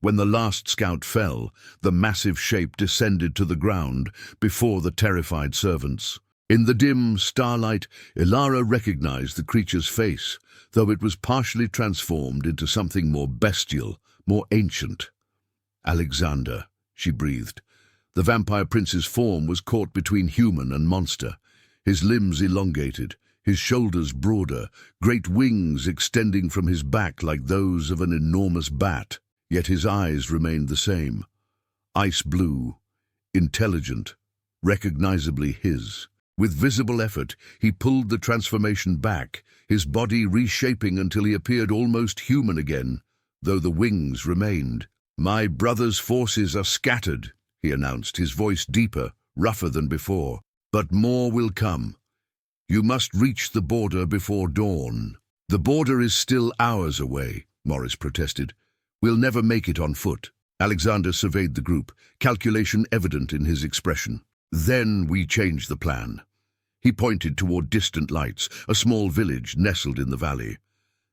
When the last scout fell, the massive shape descended to the ground before the terrified servants. In the dim starlight, Ilara recognized the creature's face, though it was partially transformed into something more bestial, more ancient. "Alexander," she breathed. The vampire prince's form was caught between human and monster, his limbs elongated, his shoulders broader, great wings extending from his back like those of an enormous bat. Yet his eyes remained the same, ice blue, intelligent, recognizably his. With visible effort, he pulled the transformation back, his body reshaping until he appeared almost human again, though the wings remained. "My brother's forces are scattered," he announced, his voice deeper, rougher than before. "But more will come. You must reach the border before dawn." "The border is still hours away," Morris protested. "We'll never make it on foot." Alexander surveyed the group, calculation evident in his expression. "Then we change the plan." He pointed toward distant lights, a small village nestled in the valley.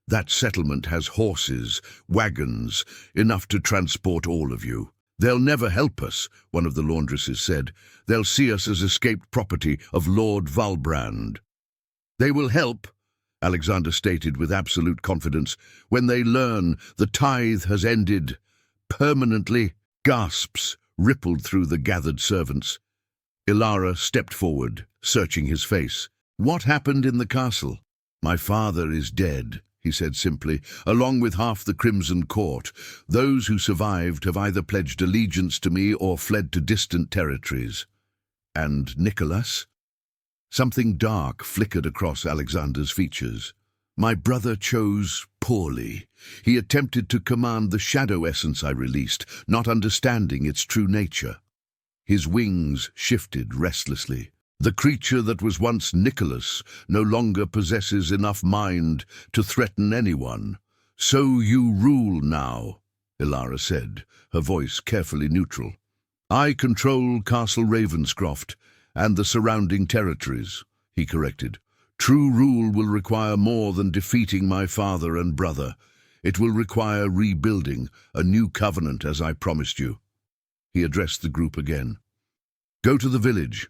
"That settlement has horses, wagons, enough to transport all of you." "They'll never help us," one of the laundresses said. "They'll see us as escaped property of Lord Valbrand." "They will help," Alexander stated with absolute confidence, "when they learn the tithe has ended permanently." Gasps rippled through the gathered servants. Ilara stepped forward, searching his face. "What happened in the castle?" "My father is dead," he said simply, "along with half the Crimson Court. Those who survived have either pledged allegiance to me or fled to distant territories." "And Nicholas?" Something dark flickered across Alexander's features. "My brother chose poorly. He attempted to command the shadow essence I released, not understanding its true nature." His wings shifted restlessly. "The creature that was once Nicholas no longer possesses enough mind to threaten anyone. So you rule now," Ilara said, her voice carefully neutral. "I control Castle Ravenscroft and the surrounding territories," he corrected. "True rule will require more than defeating my father and brother. It will require rebuilding a new covenant, as I promised you." He addressed the group again. "Go to the village.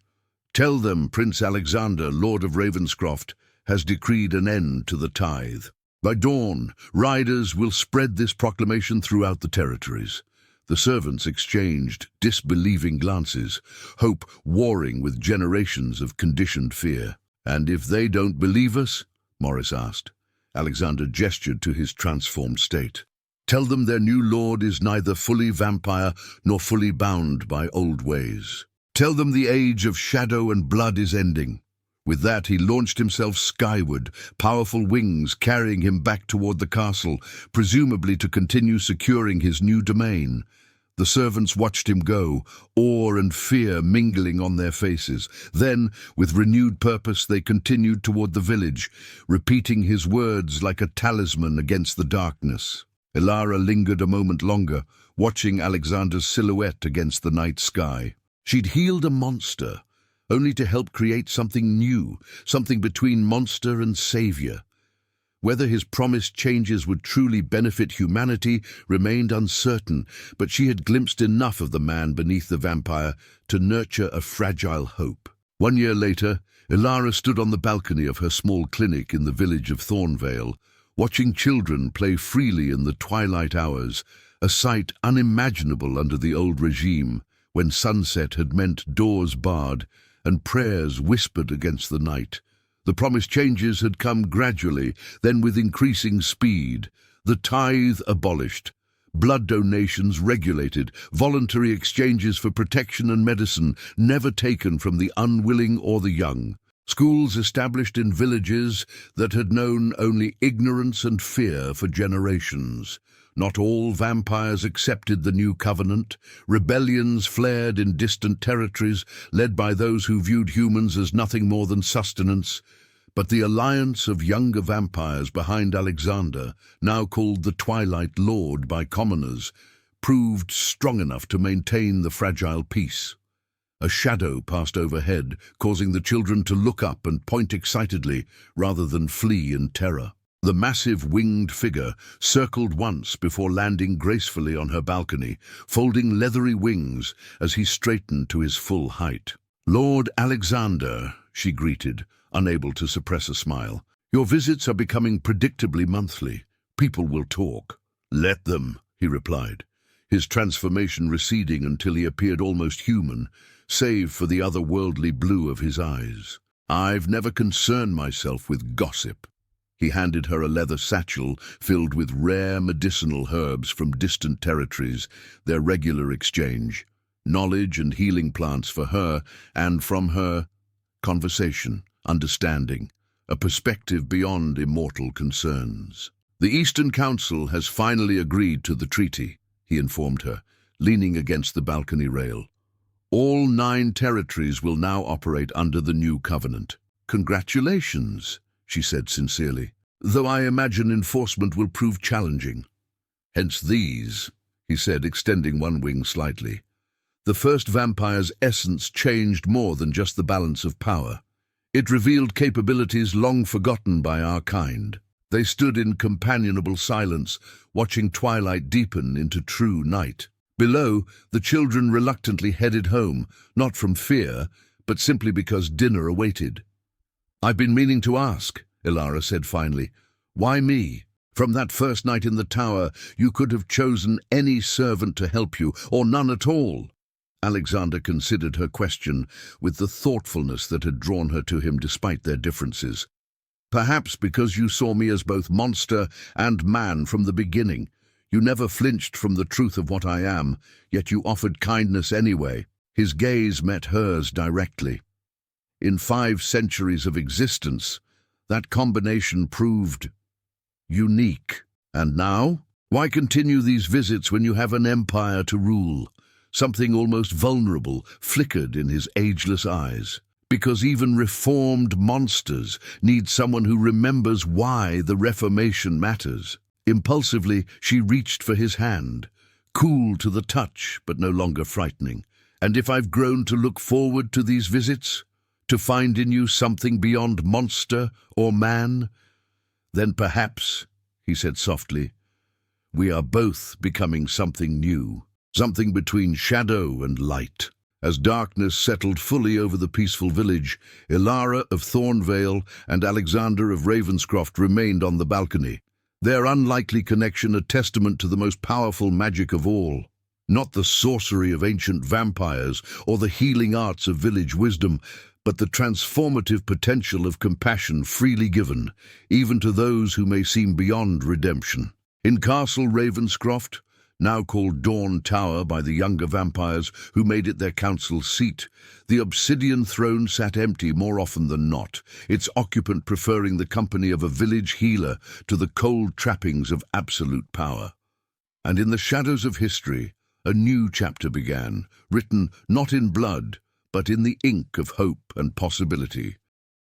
Tell them Prince Alexander, Lord of Ravenscroft, has decreed an end to the tithe. By dawn, riders will spread this proclamation throughout the territories." The servants exchanged disbelieving glances, hope warring with generations of conditioned fear. "And if they don't believe us?" Morris asked. Alexander gestured to his transformed state. "Tell them their new lord is neither fully vampire nor fully bound by old ways. Tell them the age of shadow and blood is ending." With that, he launched himself skyward, powerful wings carrying him back toward the castle, presumably to continue securing his new domain. The servants watched him go, awe and fear mingling on their faces. Then, with renewed purpose, they continued toward the village, repeating his words like a talisman against the darkness. Ilara lingered a moment longer, watching Alexander's silhouette against the night sky. She'd healed a monster, only to help create something new, something between monster and savior. Whether his promised changes would truly benefit humanity remained uncertain, but she had glimpsed enough of the man beneath the vampire to nurture a fragile hope. 1 year later, Ilara stood on the balcony of her small clinic in the village of Thornvale, watching children play freely in the twilight hours, a sight unimaginable under the old regime, when sunset had meant doors barred and prayers whispered against the night. The promised changes had come gradually, then with increasing speed. The tithe abolished, blood donations regulated, voluntary exchanges for protection and medicine never taken from the unwilling or the young. Schools established in villages that had known only ignorance and fear for generations. Not all vampires accepted the new covenant. Rebellions flared in distant territories, led by those who viewed humans as nothing more than sustenance. But the alliance of younger vampires behind Alexander, now called the Twilight Lord by commoners, proved strong enough to maintain the fragile peace. A shadow passed overhead, causing the children to look up and point excitedly, rather than flee in terror. The massive winged figure circled once before landing gracefully on her balcony, folding leathery wings as he straightened to his full height. "Lord Alexander," she greeted, unable to suppress a smile. "Your visits are becoming predictably monthly. People will talk." "Let them," he replied, his transformation receding until he appeared almost human, save for the otherworldly blue of his eyes. "I've never concerned myself with gossip." He handed her a leather satchel filled with rare medicinal herbs from distant territories, their regular exchange. Knowledge and healing plants for her, and from her, conversation, understanding, a perspective beyond immortal concerns. "The Eastern Council has finally agreed to the treaty," he informed her, leaning against the balcony rail. "All 9 territories will now operate under the new covenant." "Congratulations," she said sincerely, "though I imagine enforcement will prove challenging." "Hence these," he said, extending one wing slightly. The first vampire's essence changed more than just the balance of power. It revealed capabilities long forgotten by our kind. They stood in companionable silence, watching twilight deepen into true night. Below, the children reluctantly headed home, not from fear, but simply because dinner awaited. "I've been meaning to ask," Ilara said finally. "Why me? From that first night in the tower, you could have chosen any servant to help you, or none at all." Alexander considered her question with the thoughtfulness that had drawn her to him despite their differences. "Perhaps because you saw me as both monster and man from the beginning. You never flinched from the truth of what I am, yet you offered kindness anyway." His gaze met hers directly. "In 5 centuries of existence, that combination proved unique. And now? Why continue these visits when you have an empire to rule?" Something almost vulnerable flickered in his ageless eyes. "Because even reformed monsters need someone who remembers why the Reformation matters." Impulsively, she reached for his hand, cool to the touch but no longer frightening. "And if I've grown to look forward to these visits, to find in you something beyond monster or man, then perhaps," he said softly, "we are both becoming something new, something between shadow and light." As darkness settled fully over the peaceful village, Ilara of Thornvale and Alexander of Ravenscroft remained on the balcony, their unlikely connection a testament to the most powerful magic of all. Not the sorcery of ancient vampires or the healing arts of village wisdom, but the transformative potential of compassion freely given, even to those who may seem beyond redemption. In Castle Ravenscroft, now called Dawn Tower by the younger vampires who made it their council seat, the obsidian throne sat empty more often than not, its occupant preferring the company of a village healer to the cold trappings of absolute power. And in the shadows of history, a new chapter began, written not in blood, but in the ink of hope and possibility.